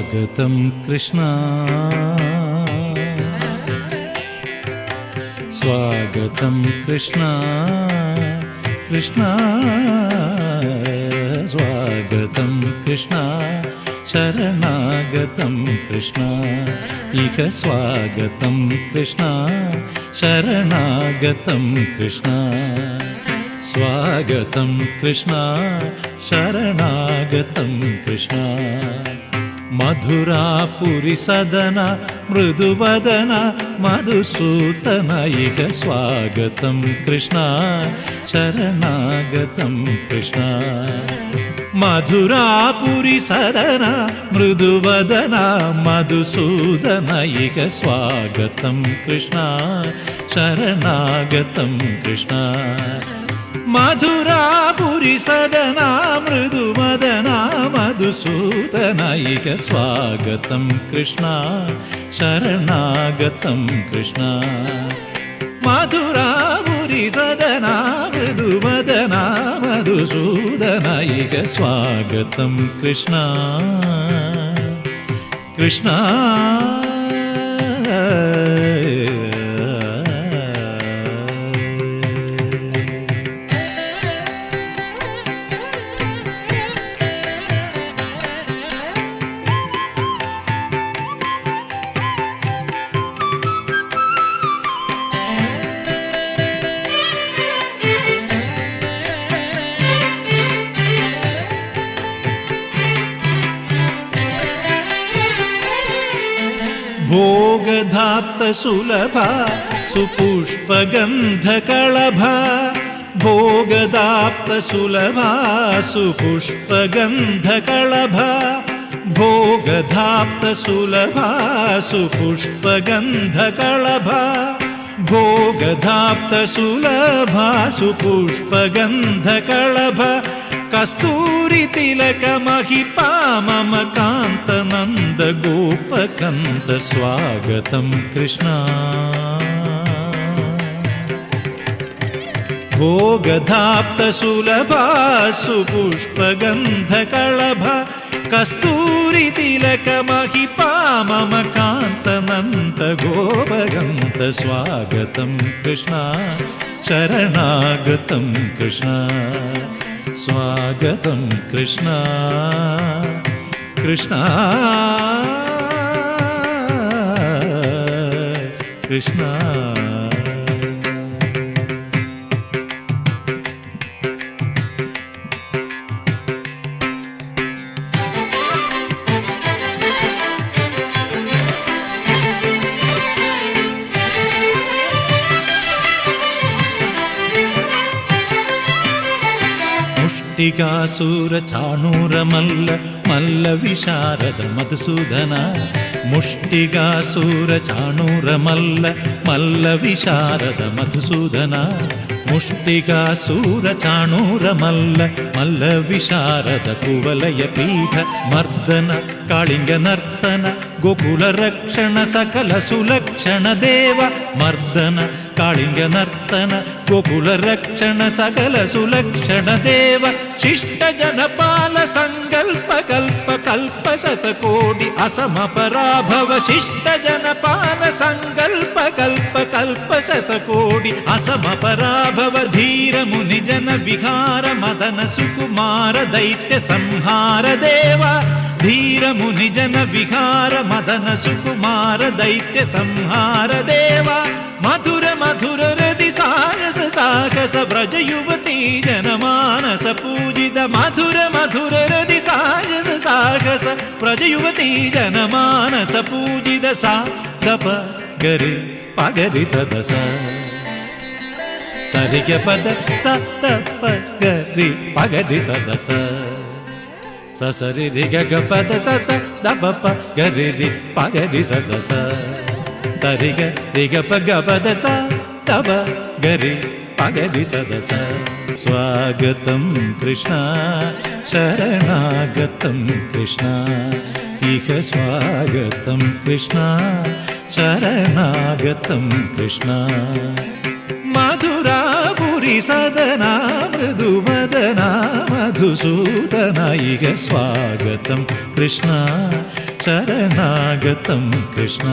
स्वागतं कृष्ण स्वागतं कृष्ण कृष्ण स्वागतं कृष्ण शरणागतं कृष्ण इह स्वागतं कृष्ण शरणागतं कृष्ण स्वागतं कृष्ण शरणागतं कृष्ण मधुरापुरी सदन मृदुवदन मधुसूदन इह स्वागतं कृष्ण शरणागतं कृष्ण मधुरापुरी सदन मृदुवदन मधुसूदन इह स्वागतं कृष्ण शरणागतं कृष्ण मधुरापुरी सदन मृदुवदन मधुसूदन इह स्वागतं कृष्ण शरणागतं कृष्ण मधुरापुरी सदन मृदुवदन मधुसूदन इह स्वागतं कृष्ण कृष्ण भोगधाप्त सुलभा सुपुष्पगन्धकळभा भोगदाप्त सुलभा सुपुष्पगन्धकळभा भोगधाप्त सुलभा सुपुष्पगन्धकळभा भोगधाप्त सुलभा सुपुष्पगन्धकळभा कस्तूरी तिलक महिपा मम कान्त नन्द गोपकन्त स्वागतं कृष्ण भोगधाप्त सुलभा सुपुष्पगन्धकळभा कस्तूरी तिलक महिपा मम कान्त नन्द गोपकन्त स्वागतं कृष्ण शरणागतं कृष्ण स्वागतं कृष्ण कृष्ण कृष्ण मुष्टिकासुर चाणूर मल्ल मल्ल विशारद मधुसूदन मुष्टिकासुर चाणूर मल्ल मल्ल विशारद मधुसूदन मुष्टिकासुर चाणूर मल्ल मल्ल विशारद कुवलय पीठ मर्दन कालिंग नर्तन गोकुल रक्षण सकल सुलक्षण देव मर्दन कालिंग नर्तन गोकुल रक्षण सकल सुलक्षण देव शिष्ट जनपाल संकल्प कल्प कल्प शतकोटि असम पराभव शिष्ट जनपाल संकल्प कल्प कल्प शतकोटि असम पराभव धीर मुनि जन विहार मदन सुकुमार दैत्य संहार देव धीर मुनि जन विहार मदन सुकुमार दैत्य संहार देव मधुर मधुर हृदि साहस साहस व्रज युवती जनमानस पूजित मधुर मधुर हृदि साहस साहस व्रज युवती जनमानस पूजित सा दप गरि पगरि सदस सरिग पद स दप गरि पगरि सदस ससरि रि ग पद स स दप प गरि रि पगरि सदस सरि ग रि ग प ग पद स दप गरि पगरि सदस स्वागतं कृष्ण शरणागतं कृष्ण इह स्वागतं कृष्ण शरणागतं कृष्ण मधुरापुरी सदना मृदुवदना मधुसूदना इह स्वागतं कृष्ण శరణాగతం కృష్ణ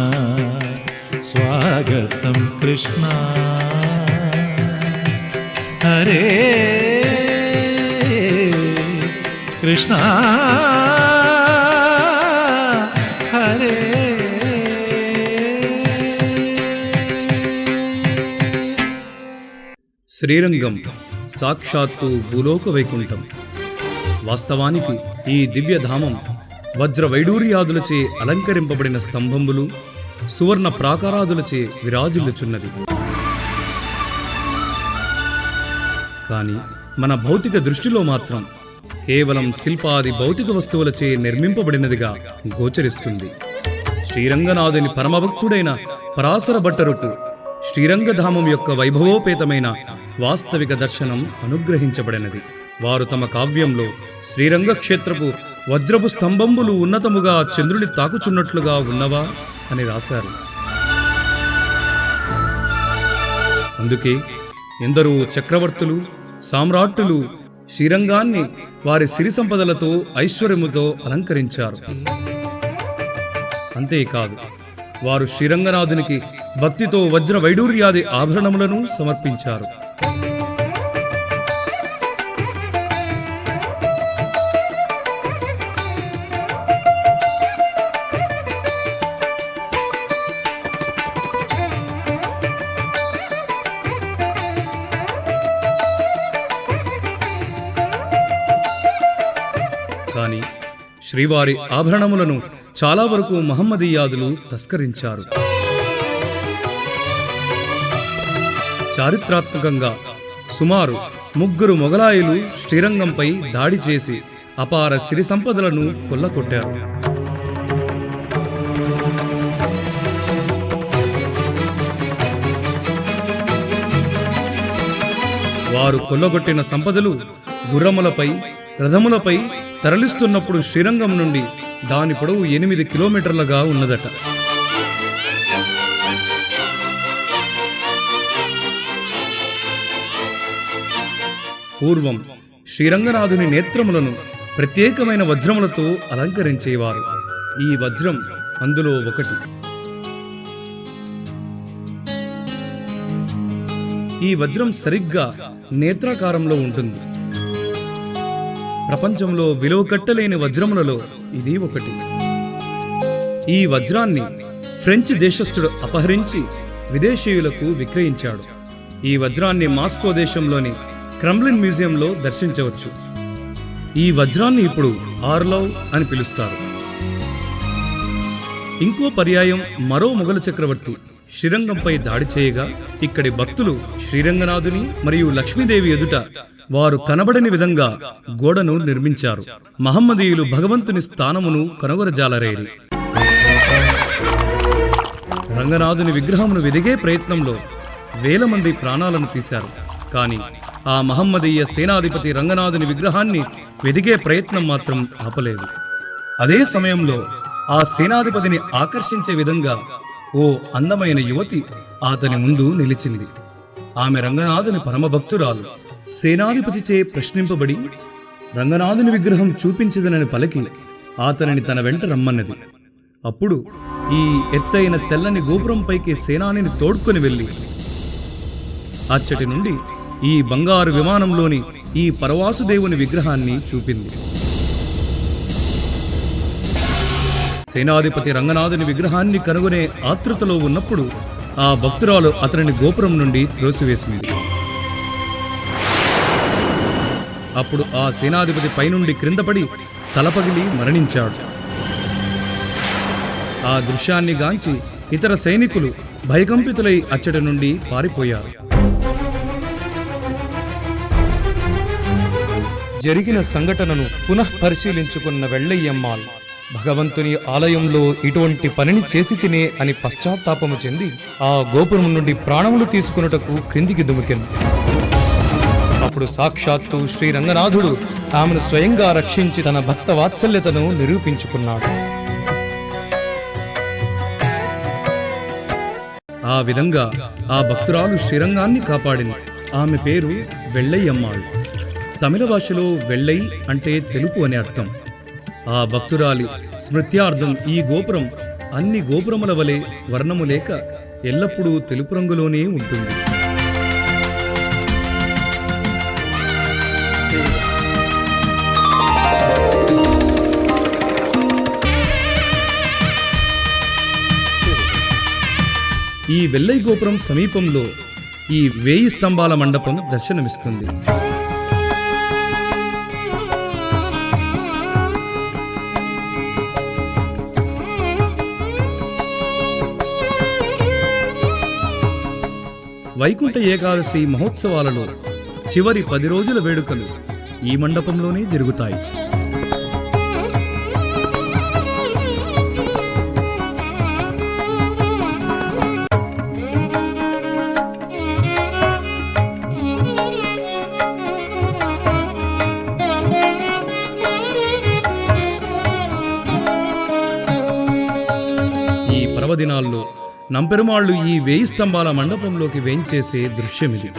స్వాగతం కృష్ణ హరే కృష్ణ హరే. శ్రీరంగం సాక్షాత్తు భూలోక వైకుంఠం. వాస్తవానికి ఈ దివ్యధామం వజ్ర వైడూర్యాదులచే అలంకరింపబడిన స్తంభంబులు, సువర్ణ ప్రాకారాదులచే విరాజిల్లుచున్నది. కాని మన భౌతిక దృష్టిలో మాత్రం కేవలం శిల్పాది భౌతిక వస్తువులచే నిర్మింపబడినదిగా గోచరిస్తుంది. శ్రీరంగనాథుని పరమభక్తుడైన పరాశర భట్టరుకు శ్రీరంగధామం యొక్క వైభవోపేతమైన వాస్తవిక దర్శనం అనుగ్రహించబడినది. వారు తమ కావ్యంలో శ్రీరంగ క్షేత్రపు వజ్రపు స్తంభంబులు ఉన్నతముగా చంద్రుని తాకుచున్నట్లుగా ఉన్నవా అని రాశారు. అందుకే ఎందరో చక్రవర్తులు, సామ్రాట్టులు శ్రీరంగాన్ని వారి సిరి సంపదలతో, ఐశ్వర్యముతో అలంకరించారు. అంతేకాదు, వారు శ్రీరంగనాథునికి భక్తితో వజ్ర వైడూర్యాది ఆభరణములను సమర్పించారు. కానీ శ్రీవారి ఆభరణములను చాలా వరకు మహమ్మదీయాదులు తస్కరించారు. చారిత్రాత్మకంగా సుమారు 3 మొగలాయులు శ్రీరంగంపై దాడి చేసి అపార సిరి సంపదలను కొల్లగొట్టారు. వారు కొల్లగొట్టిన సంపదలు గుర్రములపై, రథములపై తరలిస్తున్నప్పుడు శ్రీరంగం నుండి దాని పొడవు 8 కిలోమీటర్లుగా ఉన్నదట. పూర్వం శ్రీరంగనాథుని నేత్రములను ప్రత్యేకమైన వజ్రములతో అలంకరించేవారు. ఈ వజ్రం అందులో ఒకటి. ఈ వజ్రం సరిగ్గా నేత్రాకారంలో ఉంటుంది. ప్రపంచంలో విలువ కట్టలేని వజ్రములలో ఇది ఒకటి. ఈ వజ్రాన్ని ఫ్రెంచ్ దేశస్థుడు అపహరించి విదేశీయులకు విక్రయించాడు. ఈ వజ్రాన్ని మాస్కో దేశంలోని క్రెమ్లిన్ మ్యూజియంలో దర్శించవచ్చు. ఈ వజ్రాన్ని ఇప్పుడు ఆర్లవ్ అని పిలుస్తారు. ఇంకో పర్యాయం మరో మొఘలు చక్రవర్తి శ్రీరంగంపై దాడి చేయగా ఇక్కడి భక్తులు శ్రీరంగనాథుని మరియు లక్ష్మీదేవి ఎదుట వారు కనబడని విధంగా గోడను నిర్మించారు. మహమ్మదీయులు భగవంతుని స్థానమును కనుగొనజాలరేరి. రంగనాథుని విగ్రహమును వెదిగే ప్రయత్నంలో వేల మంది ప్రాణాలను తీశారు. కానీ ఆ మహమ్మదీయ సేనాధిపతి రంగనాథుని విగ్రహాన్ని వెదిగే ప్రయత్నం మాత్రం ఆపలేదు. అదే సమయంలో ఆ సేనాధిపతిని ఆకర్షించే విధంగా ఓ అందమైన యువతి అతని ముందు నిలిచింది. ఆమె రంగనాథుని పరమభక్తురాలు. సేనాధిపతిచే ప్రశ్నింపబడి రంగనాథుని విగ్రహం చూపించదనని పలికి అతనిని తన వెంట రమ్మన్నది. అప్పుడు ఈ ఎత్తైన తెల్లని గోపురంపైకి సేనానిని తోడ్కొని వెళ్ళి అచ్చటి నుండి ఈ బంగారు విమానంలోని ఈ పరవాసుదేవుని విగ్రహాన్ని చూపింది. సేనాధిపతి రంగనాథుని విగ్రహాన్ని కనుగొనే ఆతృతలో ఉన్నప్పుడు ఆ భక్తురాలు అతనిని గోపురం నుండి త్రోసివేసింది. అప్పుడు ఆ సేనాధిపతి పైనుండి క్రిందపడి తలపగిలి మరణించాడు. ఆ దృశ్యాన్ని గాంచి ఇతర సైనికులు భయకంపితులై అచ్చటి నుండి పారిపోయారు. జరిగిన సంఘటనను పునః పరిశీలించుకున్న వెల్లయ్యమ్మాళ్ భగవంతుని ఆలయంలో ఇటువంటి పనిని చేసి తినే అని పశ్చాత్తాపము చెంది ఆ గోపురం నుండి ప్రాణములు తీసుకున్నటకు క్రిందికి దుమికెను. అప్పుడు సాక్షాత్తు శ్రీ రంగనాథుడు ఆమెను స్వయంగా రక్షించి తన భక్త వాత్సల్యతను నిరూపించుకున్నాడు. ఆ విధంగా ఆ భక్తురాలు శ్రీరంగాన్ని కాపాడింది. ఆమె పేరు వెల్లయ్యమ్మాళ్. తమిళ భాషలో వెల్లై అంటే తెలుపు అనే అర్థం. ఆ భక్తురాలి స్మృత్యార్థం ఈ గోపురం అన్ని గోపురముల వలె వర్ణము లేక ఎల్లప్పుడూ తెలుపు రంగులోనే ఉంటుంది. ఈ వెల్లై గోపురం సమీపంలో ఈ 1000 స్తంభాల మండపం దర్శనమిస్తుంది. వైకుంఠ ఏకాదశి మహోత్సవాలలో చివరి 10 రోజుల వేడుకలు ఈ మండపంలోనే జరుగుతాయి. ఈ పర్వదినాల్లో నంపెరుమాళ్లు ఈ 1000 స్తంభాల మండపంలోకి వేంచేసే దృశ్యమిది.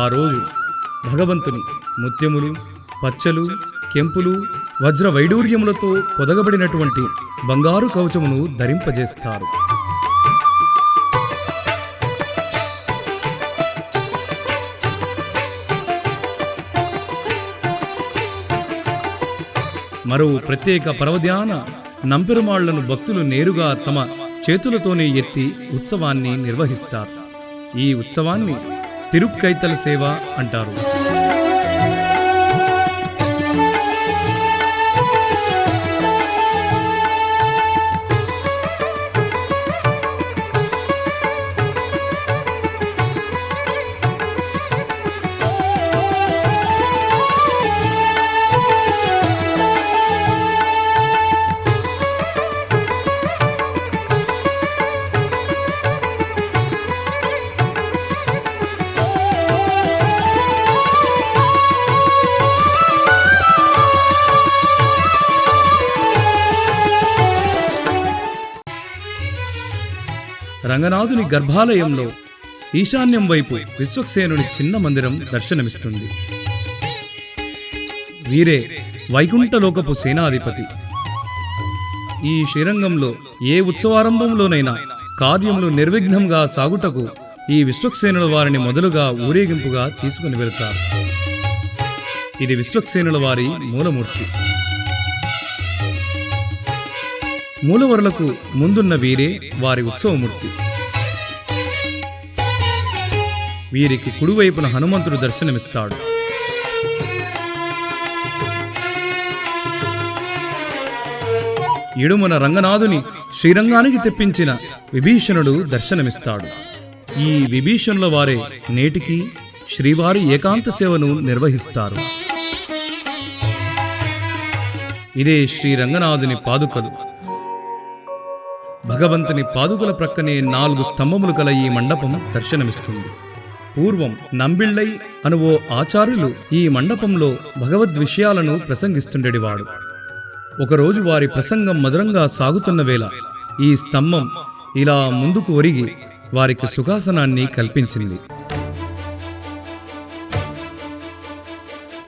ఆ రోజు భగవంతుని ముత్యములు, పచ్చలు, కెంపులు, వజ్ర వైడూర్యములతో పొదగబడినటువంటి బంగారు కవచమును ధరింపజేస్తారు. మరో ప్రత్యేక పర్వదినాన నంపెరుమాళ్లను భక్తులు నేరుగా తమ చేతులతోనే ఎత్తి ఉత్సవాన్ని నిర్వహిస్తారు. ఈ ఉత్సవాన్ని తిరుక్కైతల సేవ అంటారు. రంగనాథుని గర్భాలయంలో ఈశాన్యం వైపు విశ్వక్సేనుని చిన్న మందిరం దర్శనమిస్తుంది. వీరే వైకుంఠలోకపు సేనాధిపతి. ఈ శ్రీరంగంలో ఏ ఉత్సవారంభంలోనైనా కార్యములు నిర్విఘ్నంగా సాగుటకు ఈ విశ్వక్సేనుల వారిని మొదలుగా ఊరేగింపుగా తీసుకుని వెళతారు. ఇది విశ్వక్సేనుల వారి మూలమూర్తి. మూలవరులకు ముందున్న వీరే వారి ఉత్సవమూర్తి. వీరికి కుడివైపున హనుమంతుడు దర్శనమిస్తాడు. ఎడుమున రంగనాథుని శ్రీరంగానికి తెప్పించిన విభీషణుడు దర్శనమిస్తాడు. ఈ విభీషణుల వారే నేటికి శ్రీవారి ఏకాంత సేవను నిర్వహిస్తారు. ఇదే శ్రీ రంగనాథుని పాదుకలు. భగవంతుని పాదుకల ప్రక్కనే 4 స్తంభములు కల ఈ మండపం దర్శనమిస్తుంది. పూర్వం నంబిళ్ళై అను ఓ ఆచార్యులు ఈ మండపంలో భగవద్ విషయాలను ప్రసంగిస్తుండేవాడు. ఒకరోజు వారి ప్రసంగం మధురంగా సాగుతున్న వేళ ఈ స్తంభం ఇలా ముందుకు ఒరిగి వారికి సుఖాసనాన్ని కల్పించింది.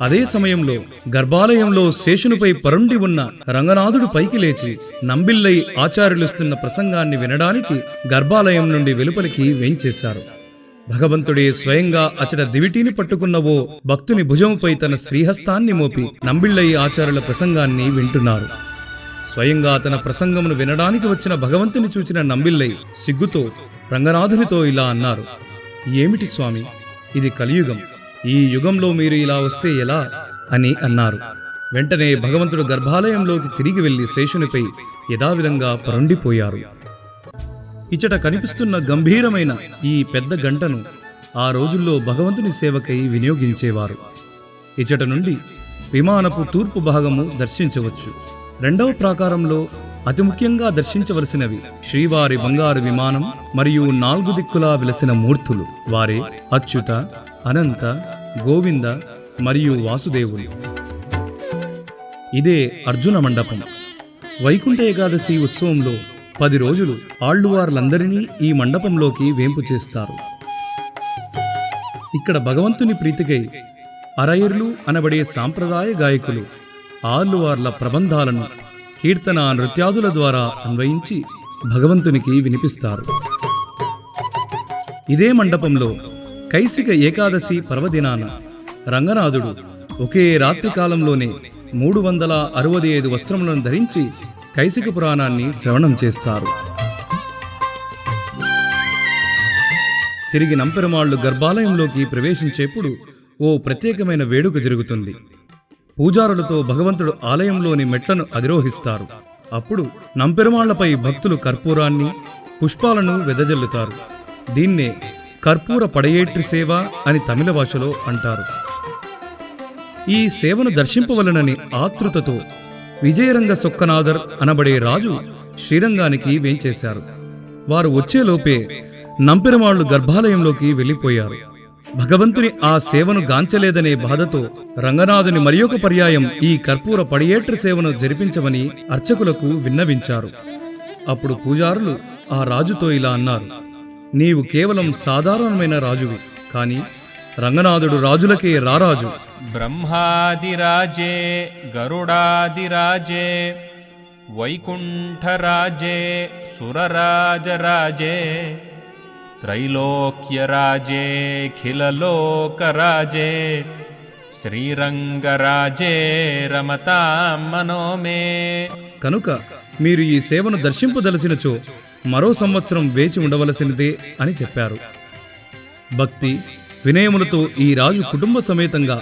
అదే సమయంలో గర్భాలయంలో శేషునిపై పరుండి ఉన్న రంగనాథుడు పైకి లేచి నంబిళ్ళై ఆచార్యులిస్తున్న ప్రసంగాన్ని వినడానికి గర్భాలయం నుండి వెలుపలికి వేంచేశారు. భగవంతుడే స్వయంగా అచట దివిటీని పట్టుకున్న ఓ భక్తుని భుజముపై తన శ్రీహస్తాన్ని మోపి నంబిళ్ళై ఆచార్యుల ప్రసంగాన్ని వింటున్నారు. స్వయంగా తన ప్రసంగమును వినడానికి వచ్చిన భగవంతుని చూచిన నంబిళ్ళై సిగ్గుతో రంగనాథునితో ఇలా అన్నారు: ఏమిటి స్వామి, ఇది కలియుగం. ఈ యుగంలో మీరు ఇలా వస్తే ఎలా అని అన్నారు. వెంటనే భగవంతుడు గర్భాలయంలోకి తిరిగి వెళ్లి శేషునిపై యథావిధంగా పరుండిపోయారు. ఇచ్చట కనిపిస్తున్న గంభీరమైన ఈ పెద్ద గంటను ఆ రోజుల్లో భగవంతుని సేవకై వినియోగించేవారు. ఇచ్చట నుండి విమానపు తూర్పు భాగము దర్శించవచ్చు. 2వ ప్రాకారంలో అతి ముఖ్యంగా దర్శించవలసినవి శ్రీవారి బంగారు విమానం మరియు 4 దిక్కులా వెలసిన మూర్తులు. వారే అచ్యుత, అనంత, గోవింద మరియు వాసుదేవులు. ఇదే అర్జున మండపం. వైకుంఠ ఏకాదశి ఉత్సవంలో 10 రోజులు ఆళ్వార్లందరినీ ఈ మండపంలోకి వేంపు చేస్తారు. ఇక్కడ భగవంతుని ప్రీతికై అరయర్లు అనబడే సాంప్రదాయ గాయకులు ఆళ్వార్ల ప్రబంధాలను కీర్తన నృత్యాదుల ద్వారా అన్వయించి భగవంతునికి వినిపిస్తారు. ఇదే మండపంలో కైసిక ఏకాదశి పర్వదినాన రంగనాథుడు ఒకే రాత్రి కాలంలోనే 365 వస్త్రములను ధరించి కైసిక పురాణాన్ని శ్రవణం చేస్తారు. తిరిగి నంపెరుమాళ్లు గర్భాలయంలోకి ప్రవేశించేప్పుడు ఓ ప్రత్యేకమైన వేడుక జరుగుతుంది. పూజారులతో భగవంతుడు ఆలయంలోని మెట్లను అధిరోహిస్తారు. అప్పుడు నంపెరుమాళ్లపై భక్తులు కర్పూరాన్ని, పుష్పాలను వెదజల్లుతారు. దీన్నే కర్పూర పడయేట్రి సేవ అని తమిళ భాషలో అంటారు. ఈ సేవను దర్శింపవలనని ఆతృతతో విజయరంగ సొక్కనాథర్ అనబడే రాజు శ్రీరంగానికి వేంచేశారు. వారు వచ్చేలోపే నంపెరుమాళ్లు గర్భాలయంలోకి వెళ్ళిపోయారు. భగవంతుని ఆ సేవను గాంచలేదనే బాధతో రంగనాథుని మరియొక పర్యాయం ఈ కర్పూర పడియేట్రి సేవను జరిపించమని అర్చకులకు విన్నవించారు. అప్పుడు పూజారులు ఆ రాజుతో ఇలా అన్నారు: నీవు కేవలం సాధారణమైన రాజువి, కాని రంగనాథుడు రాజులకే రారాజు. బ్రహ్మాదిరాజే గరుడాదిరాజే వైకుంఠరాజే సురరాజరాజే త్రైలోక్యరాజే ఖిలలోకరాజే శ్రీరంగరాజే రమతాం మనోమే. కనుక మీరు ఈ సేవను దర్శింపదలచినచో మరో సంవత్సరం వేచి ఉండవలసినదే అని చెప్పారు. భక్తి వినయములతో ఈ రాజు కుటుంబ సమేతంగా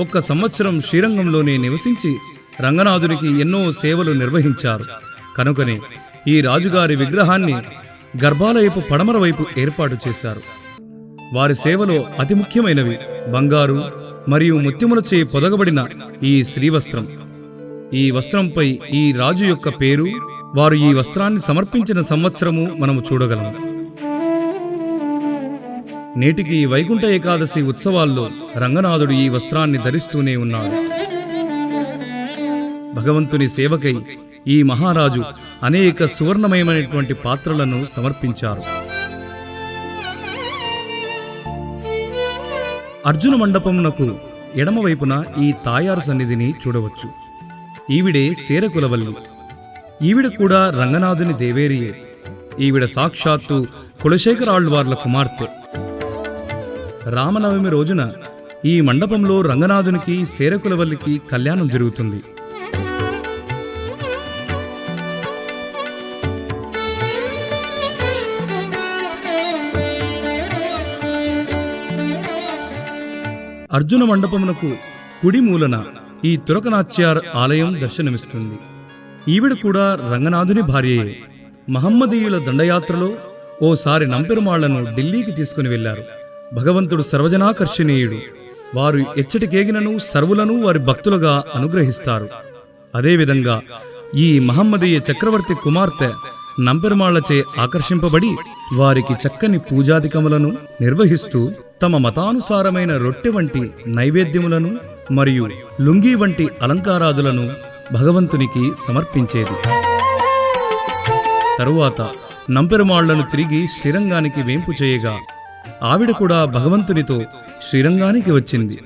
1 సంవత్సరం శ్రీరంగంలోనే నివసించి రంగనాథునికి ఎన్నో సేవలు నిర్వహించారు. కనుకనే ఈ రాజుగారి విగ్రహాన్ని గర్భాలయపు పడమర వైపు ఏర్పాటు చేశారు. వారి సేవలో అతి ముఖ్యమైనవి బంగారు మరియు ముత్యములచే పొదగబడిన ఈ శ్రీవస్త్రం. ఈ వస్త్రంపై ఈ రాజు యొక్క పేరు, వారు ఈ వస్త్రాన్ని సమర్పించిన సంవత్సరము మనము చూడగలము. నేటికి వైకుంఠ ఏకాదశి ఉత్సవాల్లో రంగనాథుడు ఈ వస్త్రాన్ని ధరిస్తూనే ఉన్నాడు. భగవంతుని సేవకై ఈ మహారాజు అనేక సువర్ణమయమైనటువంటి పాత్రలను సమర్పించారు. అర్జున మండపమునకు ఎడమవైపున ఈ తాయారు సన్నిధిని చూడవచ్చు. ఈవిడే శేరకులవల్లి. ఈవిడ కూడా రంగనాథుని దేవేరియే. ఈవిడ సాక్షాత్తు కులశేఖరాళ్వార్ల కుమార్తె. రామనవమి రోజున ఈ మండపంలో రంగనాథునికి శేరకులవల్లికి కళ్యాణం జరుగుతుంది. అర్జున మండపమునకు కుడి మూలన ఈ తురకనాచ్యార్ ఆలయం దర్శనమిస్తుంది. ఈవిడ కూడా రంగనాథుని భార్యయే. మహమ్మదీయుల దండయాత్రలో ఓసారి నంపెరుమాళ్లను ఢిల్లీకి తీసుకుని వెళ్లారు. భగవంతుడు సర్వజనాకర్షణీయుడు. వారు ఎచ్చటికేగినను సర్వులను వారి భక్తులుగా అనుగ్రహిస్తారు. అదేవిధంగా ఈ మహమ్మదీయ చక్రవర్తి కుమార్తె నంపెరుమాళ్లచే ఆకర్షింపబడి వారికి చక్కని పూజాధికములను నిర్వహిస్తూ తమ మతానుసారమైన రొట్టె వంటి నైవేద్యములను మరియు లుంగీ వంటి అలంకారాదులను భగవంతునికి సమర్పించేది. తరువాత నంపెరుమాళ్లను తిరిగి శ్రీరంగానికి వేంపు చేయగా ఆవిడ కూడా భగవంతునితో శ్రీరంగానికి వచ్చింది.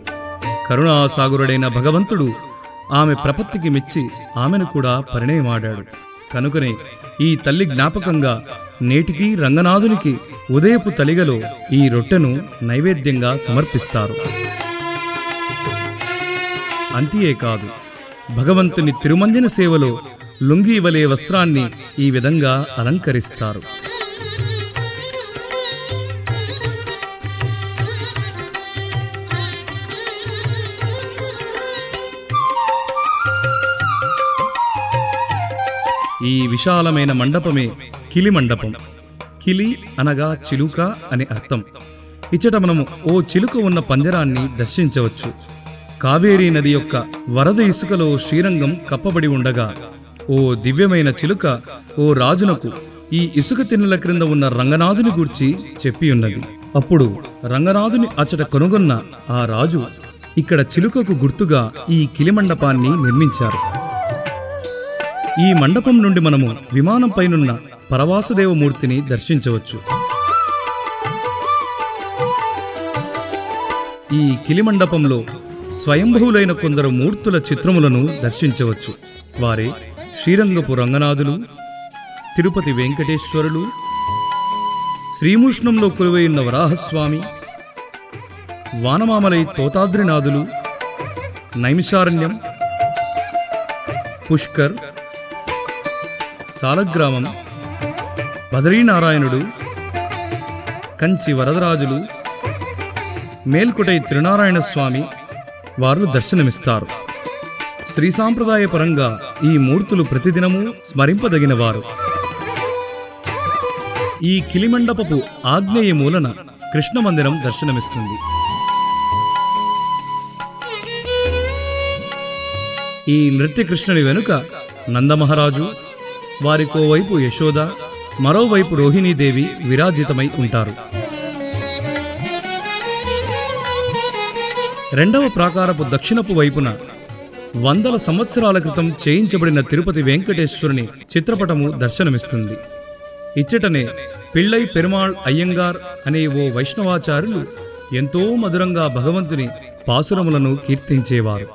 కరుణాసాగరుడైన భగవంతుడు ఆమె ప్రపత్తికి మెచ్చి ఆమెను కూడా పరిణయమాడాడు. కనుకనే ఈ తల్లి జ్ఞాపకంగా నేటికీ రంగనాథునికి ఉదయపు తలిగలో ఈ రొట్టెను నైవేద్యంగా సమర్పిస్తారు. అంతేకాదు, భగవంతుని తిరుమంజన సేవలో లుంగీ వలె వస్త్రాన్ని ఈ విధంగా అలంకరిస్తారు. ఈ విశాలమైన మండపమే కిలి మండపం. కిలి అనగా చిలుక అని అర్థం. ఇచ్చట మనము ఓ చిలుక ఉన్న పంజరాన్ని దర్శించవచ్చు. కావేరీ నది యొక్క వరద ఇసుకలో శ్రీరంగం కప్పబడి ఉండగా ఓ దివ్యమైన చిలుక ఓ రాజునకు ఈ ఇసుక తిన్నెల క్రింద ఉన్న రంగనాథుని గూర్చి చెప్పియున్నది. అప్పుడు రంగనాథుని అచ్చట కనుగొన్న ఆ రాజు ఇక్కడ చిలుకకు గుర్తుగా ఈ కిలిమండపాన్ని నిర్మించారు. ఈ మండపం నుండి మనము విమానంపైనున్న పరవాసుదేవమూర్తిని దర్శించవచ్చు. ఈ కిలిమండపంలో స్వయంభువులైన కొందరు మూర్తుల చిత్రములను దర్శించవచ్చు. వారే శ్రీరంగపు రంగనాథులు, తిరుపతి వెంకటేశ్వరులు, శ్రీమూష్ణంలో కొలువైన వరాహస్వామి, వానమామలై తోతాద్రినాథులు, నైమిషారణ్యం, పుష్కర్, సాలగ్రామం, బదరీనారాయణుడు, కంచి వరదరాజులు, మేల్కొటై త్రినారాయణ స్వామి వారు దర్శనమిస్తారు. శ్రీ సాంప్రదాయ పరంగా ఈ మూర్తులు ప్రతిదినము స్మరింపదగినవారు. ఈ కిలిమండపపు ఆగ్నేయ మూలన కృష్ణ మందిరం దర్శనమిస్తుంది. ఈ నృత్య కృష్ణుని వెనుక నందమహారాజు, వారికోవైపు యశోద, మరోవైపు రోహిణీదేవి విరాజితమై ఉంటారు. రెండవ ప్రాకారపు దక్షిణపు వైపున 100 సంవత్సరాల క్రితం చేయించబడిన తిరుపతి వెంకటేశ్వరుని చిత్రపటము దర్శనమిస్తుంది. ఇచ్చటనే పిళ్ళై పెరుమాళ్ అయ్యంగార్ అనే ఓ వైష్ణవాచార్యులు ఎంతో మధురంగా భగవంతుని పాసురములను కీర్తించేవారు.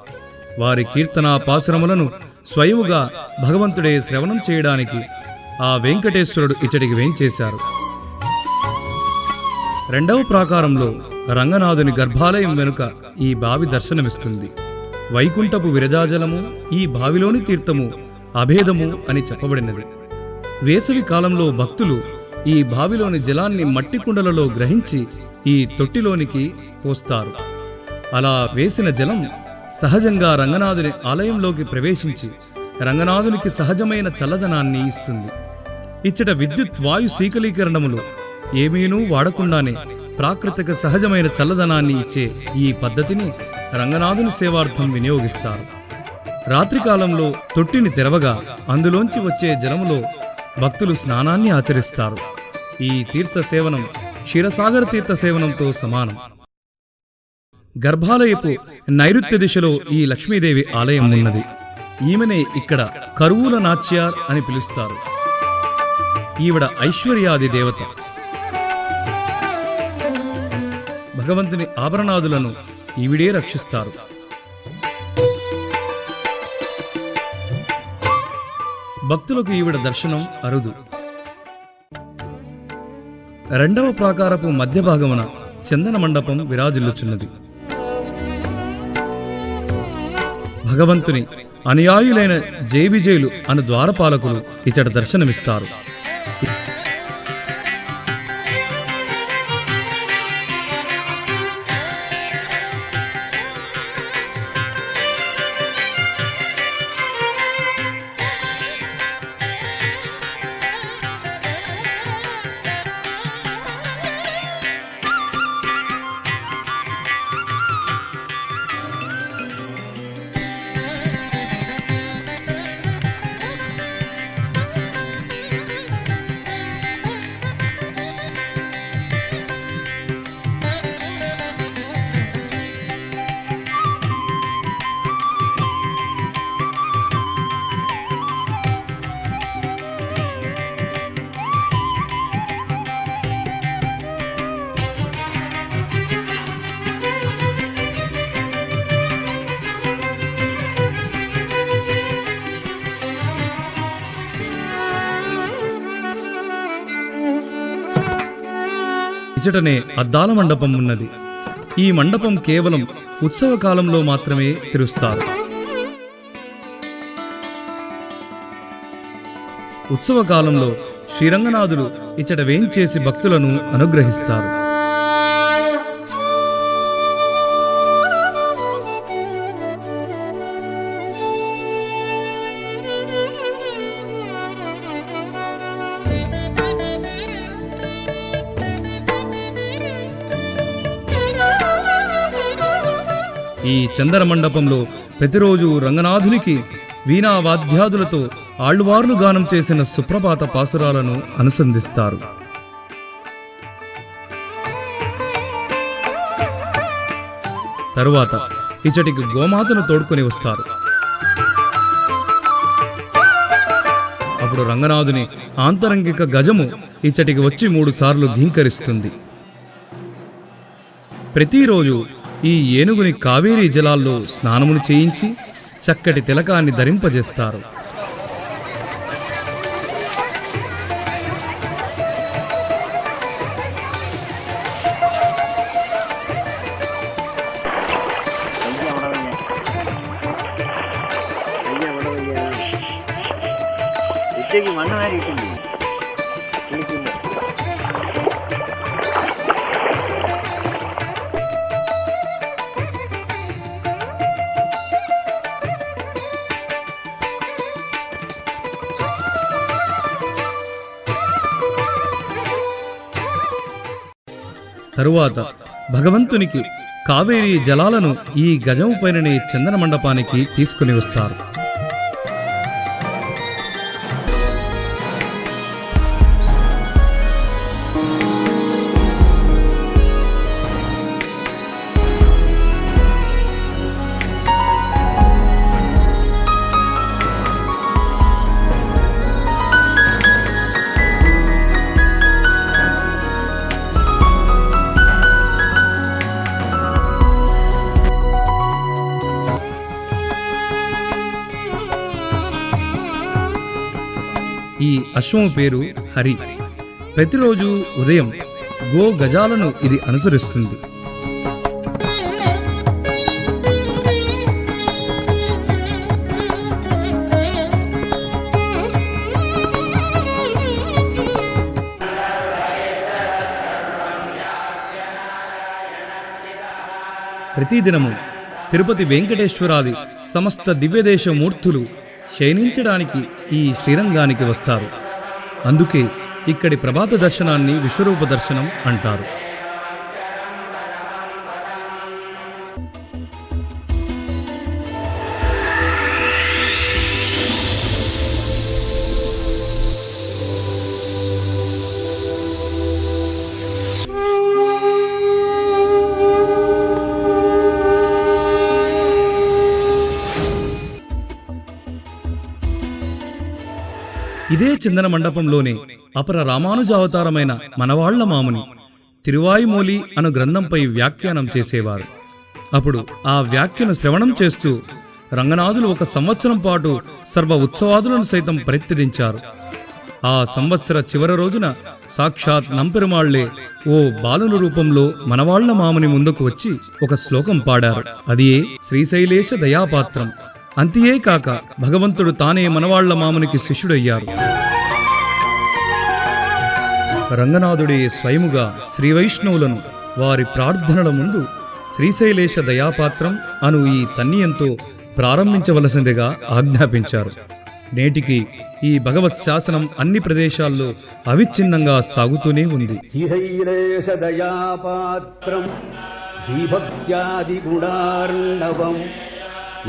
వారి కీర్తనా పాసురములను స్వయముగా భగవంతుడే శ్రవణం చేయడానికి ఆ వెంకటేశ్వరుడు ఇచ్చటికి వేంచేశారు. రెండవ ప్రాకారంలో రంగనాథుని గర్భాలయం వెనుక ఈ బావి దర్శనమిస్తుంది. వైకుంఠపు విరజాజలము, ఈ బావిలోని తీర్థము అభేదము అని చెప్పబడినది. వేసవి కాలంలో భక్తులు ఈ బావిలోని జలాన్ని మట్టి కుండలలో గ్రహించి ఈ తొట్టిలోనికి పోస్తారు. అలా వేసిన జలం సహజంగా రంగనాథుని ఆలయంలోకి ప్రవేశించి రంగనాథునికి సహజమైన చల్లదనాన్ని ఇస్తుంది. ఇచ్చట విద్యుత్ వాయు శీతలీకరణములు ఏమీనూ వాడకుండానే ప్రాకృతిక సహజమైన చల్లదనాన్ని ఇచ్చే ఈ పద్ధతిని రంగనాథుని సేవార్థం వినియోగిస్తారు. రాత్రికాలంలో తొట్టిని తెరవగా అందులోంచి వచ్చే జలములో భక్తులు స్నానాన్ని ఆచరిస్తారు. ఈ తీర్థ సేవనం క్షీరసాగర తీర్థ సేవనంతో సమానం. గర్భాలయపు నైరుత్య దిశలో ఈ లక్ష్మీదేవి ఆలయం ఉన్నది. ఈమెనే ఇక్కడ కరువుల నాచ్యార్ అని పిలుస్తారు. ఈవిడ ఐశ్వర్యాది దేవత. భగవంతుని ఆభరణాదులను ఈవిడే రక్షిస్తారు. భక్తులకు ఈవిడ దర్శనం అరుదు. రెండవ ప్రాకారపు మధ్య భాగమున చందన మండపం విరాజిల్లుచున్నది. భగవంతుని అనుయాయులైన జయ విజయులు అను ద్వారపాలకులు ఇచ్చట దర్శనమిస్తారు. ఇచ్చటనే అద్దాల మండపం ఉన్నది. ఈ మండపం కేవలం ఉత్సవ కాలంలో మాత్రమే తెరుస్తారు. ఉత్సవ కాలంలో శ్రీరంగనాథుడు ఇచ్చట వేంచేసి భక్తులను అనుగ్రహిస్తారు. ఈ చందన మండపంలో ప్రతిరోజు రంగనాథునికి వీణా వాద్యాదులతో ఆళ్వార్లు గానం చేసిన సుప్రభాత పాసురాలను అనుసంధిస్తారు. తరువాత ఇచ్చటికి గోమాతను తోడుకొని వస్తారు. అప్పుడు రంగనాథుని ఆంతరంగిక గజము ఇచ్చటికి వచ్చి 3 సార్లు ఘీంకరిస్తుంది. ప్రతిరోజు ఈ ఏనుగుని కావేరీ జలాల్లో స్నానమును చేయించి చక్కటి తిలకాన్ని ధరింపజేస్తారు. తరువాత భగవంతునికి కావేరీ జలాలను ఈ గజము పైననే చందన మండపానికి తీసుకుని వస్తారు. ఈ అశ్వము పేరు హరి. ప్రతిరోజు ఉదయం గో గజాలను ఇది అనుసరిస్తుంది. ప్రతిదినము తిరుపతి వెంకటేశ్వరాది సమస్త దివ్యదేశ మూర్తులు శయనించడానికి ఈ శ్రీరంగానికి వస్తారు. అందుకే ఇక్కడి ప్రభాత దర్శనాన్ని విశ్వరూప దర్శనం అంటారు. ఇదే చందన మండపంలోనే అపర రామానుజావతారమైన మనవాళ్ల మాముని తిరువాయిమూలి అను గ్రంథంపై వ్యాఖ్యానం చేసేవారు. అప్పుడు ఆ వ్యాఖ్యను శ్రవణం చేస్తూ రంగనాథులు 1 సంవత్సరం పాటు సర్వ ఉత్సవాదులను సైతం పరిత్యజించారు. ఆ సంవత్సర చివరి రోజున సాక్షాత్ నంపెరుమాళ్లే ఓ బాలుని రూపంలో మనవాళ్ల మాముని ముందుకు వచ్చి ఒక శ్లోకం పాడారు. అదియే శ్రీశైలేశ దయాపాత్రం. అంతియే కాక భగవంతుడు తానే మనవాళ్ల మామునికి శిష్యుడయ్యారు. రంగనాథుడే స్వయముగా శ్రీవైష్ణవులను వారి ప్రార్థనల ముందు శ్రీశైలేశ దయాపాత్రం అను ఈ తన్నియంతో ప్రారంభించవలసిందిగా ఆజ్ఞాపించారు. నేటికి ఈ భగవత్ శాసనం అన్ని ప్రదేశాల్లో అవిచ్ఛిన్నంగా సాగుతూనే ఉంది. శ్రీశైలేశ దయాపాత్రం శ్రీభక్త్యాది గుణార్ణవం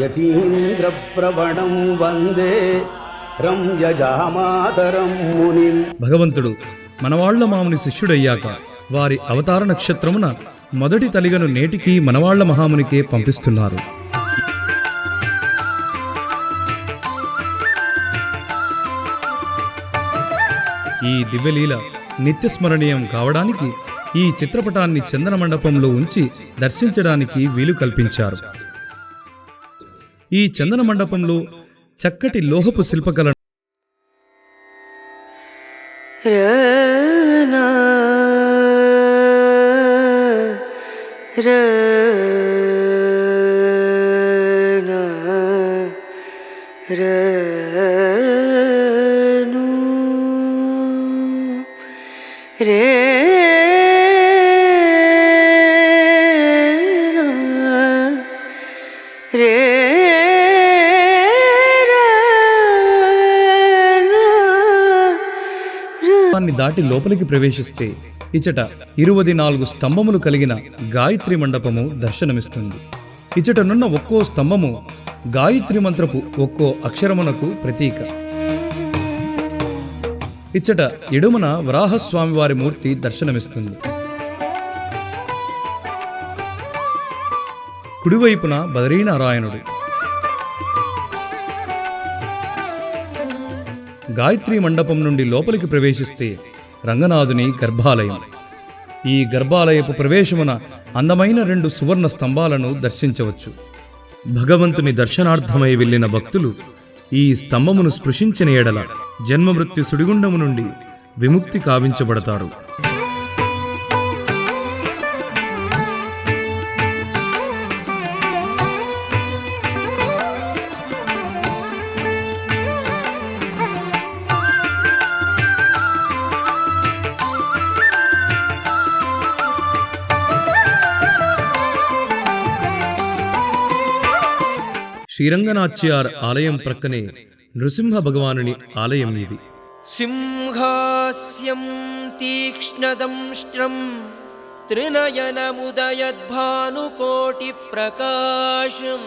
యతీంద్ర ప్రవణం వందే రంయజామాతరం మునిం. భగవంతుడు మనవాళ్ల మాముని శిష్యుడయ్యాక వారి అవతార నక్షత్రమున మొదటి తలిగను నేటికి మనవాళ్ల మహామునికే పంపిస్తున్నారు. ఈ దివ్యలీల నిత్యస్మరణీయం కావడానికి ఈ చిత్రపటాన్ని చందన మండపంలో ఉంచి దర్శించడానికి వీలు కల్పించారు. ఈ చందన మండపంలో చక్కటి లోహపు శిల్పకళ దాటి లోపలికి ప్రవేశిస్తే ఇచట 24 స్తంభములు కలిగిన గాయత్రి మండపము దర్శనమిస్తుంది. ఇచటనున్న ఒక్కో స్తంభము గాయత్రి మంత్రపు ఒక్కో అక్షరమునకు ప్రతీక. ఇచ్చట ఎడుమన వరాహస్వామివారి మూర్తి దర్శనమిస్తుంది. కుడివైపున బదరీనారాయణుడు, గాయత్రీ మండపం నుండి లోపలికి ప్రవేశిస్తే రంగనాథుని గర్భాలయం. ఈ గర్భాలయపు ప్రవేశమున అందమైన 2 సువర్ణ స్తంభాలను దర్శించవచ్చు. భగవంతుని దర్శనార్థమై వెళ్లిన భక్తులు ఈ స్తంభమును స్పృశించిన ఎడల జన్మమృత్యు సుడిగుండము నుండి విముక్తి కావించబడతారు. శ్రీరంగనాచ్యార్ ఆలయం ప్రక్కనే నృసింహ భగవానుని ఆలయం ఇది. సింహాస్యం తీక్ష్ణదంష్ట్రం త్రినయనముదయద్భానుకోటి ప్రకాశం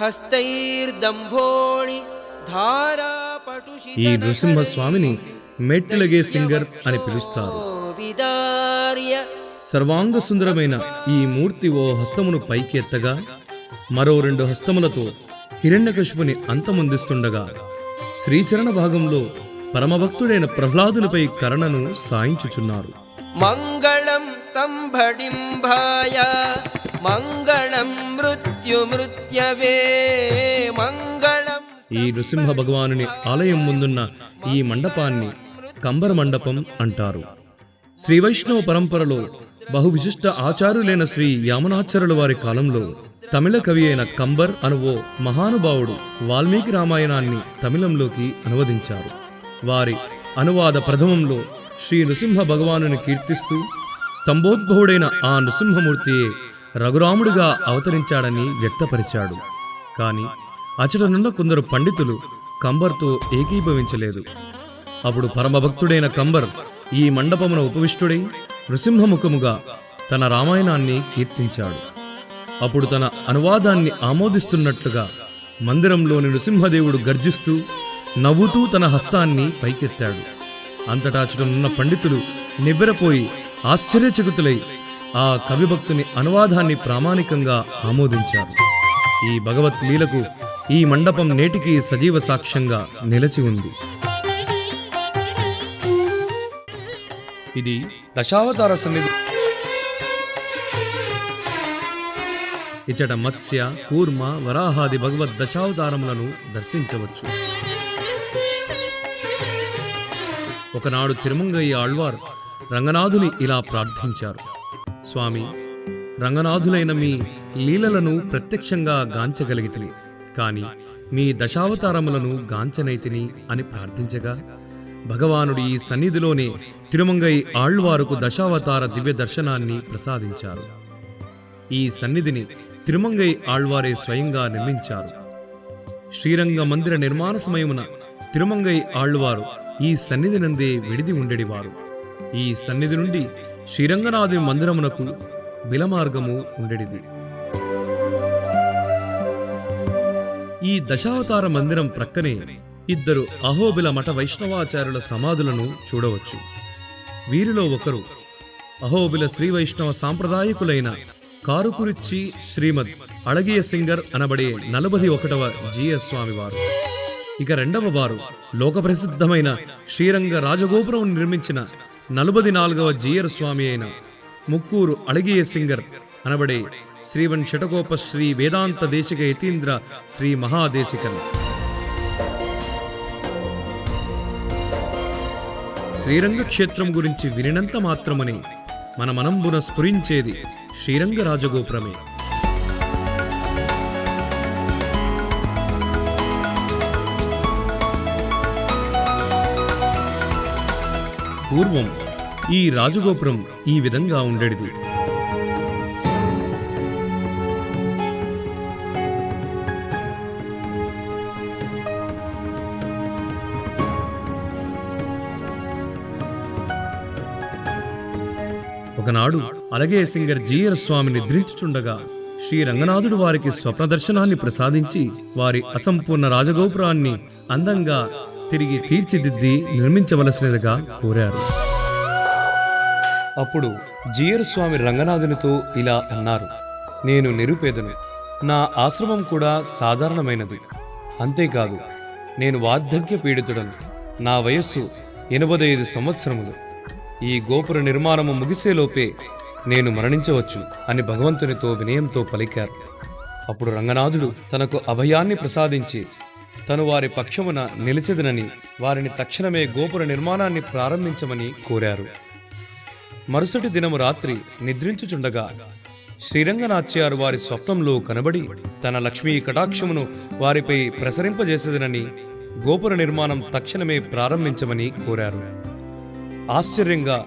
హస్తైర్దంభోణి ధారాపటుషి. ఈ నృసింహస్వామిని మెట్లగే సింగర్ అని పిలుస్తారు. సర్వాంగ సుందరమైన ఈ మూర్తి ఓ హస్తమును పైకి ఎత్తగా మరో 2 హస్తములతో హిరణ్యకశిపుని అంతమొందిస్తుండగా శ్రీచరణ భాగంలో పరమభక్తుడైన ప్రహ్లాదునిపై కర్ణను సాయించుచున్నారు. మంగళం స్తంభడింభాయ మంగళం మృత్యుమృత్యవే మంగళం. ఈ నృసింహ భగవానుని ఆలయం ముందున్న ఈ మండపాన్ని కంబర మండపం అంటారు. శ్రీ వైష్ణవ పరంపరలో బహు విశిష్ట ఆచార్యులైన శ్రీ యామునాచార్యుల వారి కాలంలో తమిళ కవి అయిన కంబర్ అను ఓ మహానుభావుడు వాల్మీకి రామాయణాన్ని తమిళంలోకి అనువదించారు. వారి అనువాద ప్రథమంలో శ్రీ నృసింహ భగవానుని కీర్తిస్తూ స్తంభోద్భవుడైన ఆ నృసింహమూర్తియే రఘురాముడిగా అవతరించాడని వ్యక్తపరిచాడు. కాని అచటనున్న కొందరు పండితులు కంబర్తో ఏకీభవించలేదు. అప్పుడు పరమభక్తుడైన కంబర్ ఈ మండపమున ఉపవిష్టుడై నృసింహముఖముగా తన రామాయణాన్ని కీర్తించాడు. అప్పుడు తన అనువాదాన్ని ఆమోదిస్తున్నట్లుగా మందిరంలోని నృసింహదేవుడు గర్జిస్తూ నవ్వుతూ తన హస్తాన్ని పైకెత్తాడు. అంతటా చుట్టనున్న పండితులు నివ్వెరపోయి ఆశ్చర్యచకితులై ఆ కవిభక్తుని అనువాదాన్ని ప్రామాణికంగా ఆమోదించారు. ఈ భగవత్ లీలకు ఈ మండపం నేటికి సజీవ సాక్ష్యంగా నిలిచి ఉంది. ఇది దశావతార సన్నిధి. ఇచ్చట మత్స్య, కూర్మ, వరాహాది భగవద్ దశావతారములను దర్శించవచ్చు. ఒకనాడు తిరుమంగయ్య ఆళ్వార్ రంగనాథుని ఇలా ప్రార్థించారు: స్వామి, రంగనాథులైన మీ లీలలను ప్రత్యక్షంగా గాంచగలిగితిని, కాని మీ దశావతారములను గాంచనైతిని అని ప్రార్థించగా భగవానుడు ఈ సన్నిధిలోనే తిరుమంగై ఆళ్వారుకు దశావతార దివ్య దర్శనాన్ని ప్రసాదించారు. ఈ సన్నిధిని తిరుమంగై ఆళ్వారే స్వయంగా నిర్మించారు. శ్రీరంగ మందిర నిర్మాణ సమయమున తిరుమంగై ఆళ్వారు ఈ సన్నిధి నందే విడిది ఉండేవారు. ఈ సన్నిధి నుండి శ్రీరంగనాథుని మందిరమునకు బిలమార్గము ఉండేది. ఈ దశావతార మందిరం ప్రక్కనే 2 అహోబిల మఠ వైష్ణవాచార్యుల సమాధులను చూడవచ్చు. వీరిలో ఒకరు అహోబిల శ్రీ వైష్ణవ సాంప్రదాయకులైన కారుకురిచ్చి శ్రీమద్ అళగియ సింగర్ అనబడే 41వ జీయర్ స్వామి వారు. ఇక రెండవ వారు లోకప్రసిద్ధమైన శ్రీరంగ రాజగోపురం నిర్మించిన 44వ జీయర్ స్వామి అయిన ముక్కూరు అళగియ సింగర్ అనబడే శ్రీవన్ శటకోప శ్రీ వేదాంత దేశిక యతీంద్ర శ్రీ మహాదేశికన్. శ్రీరంగ క్షేత్రం గురించి వినినంత మాత్రమని మన మనంబున స్ఫురించేది శ్రీరంగ రాజగోపురమే. పూర్వం ఈ రాజగోపురం ఈ విధంగా ఉండేది. ఒకనాడు అలగే సింగర్ జీయర్ స్వామి నిద్రించుచుండగా శ్రీ రంగనాథుడు వారికి స్వప్న దర్శనాన్ని ప్రసాదించి వారి అసంపూర్ణ రాజగోపురాన్ని అందంగా తిరిగి తీర్చిదిద్ది నిర్మించవలసినదిగా కోరారు. అప్పుడు జీయర్ స్వామి రంగనాథునితో ఇలా అన్నారు: నేను నిరుపేదను, నా ఆశ్రమం కూడా సాధారణమైనది. అంతేకాదు, నేను వార్ధక్య పీడితుడను. నా వయస్సు 85 సంవత్సరములు. ఈ గోపుర నిర్మాణము ముగిసేలోపే నేను మరణించవచ్చు అని భగవంతునితో వినయంతో పలికారు. అప్పుడు రంగనాథుడు తనకు అభయాన్ని ప్రసాదించి తను వారి పక్షమున నిలిచెదనని వారిని తక్షణమే గోపుర నిర్మాణాన్ని ప్రారంభించమని కోరారు. మరుసటి దినము రాత్రి నిద్రించుచుండగా శ్రీరంగనాథ్యారు వారి స్వప్నంలో కనబడి తన లక్ష్మీ కటాక్షమును వారిపై ప్రసరింపజేసేదనని గోపుర నిర్మాణం తక్షణమే ప్రారంభించమని కోరారు. ఆశ్చర్యంగా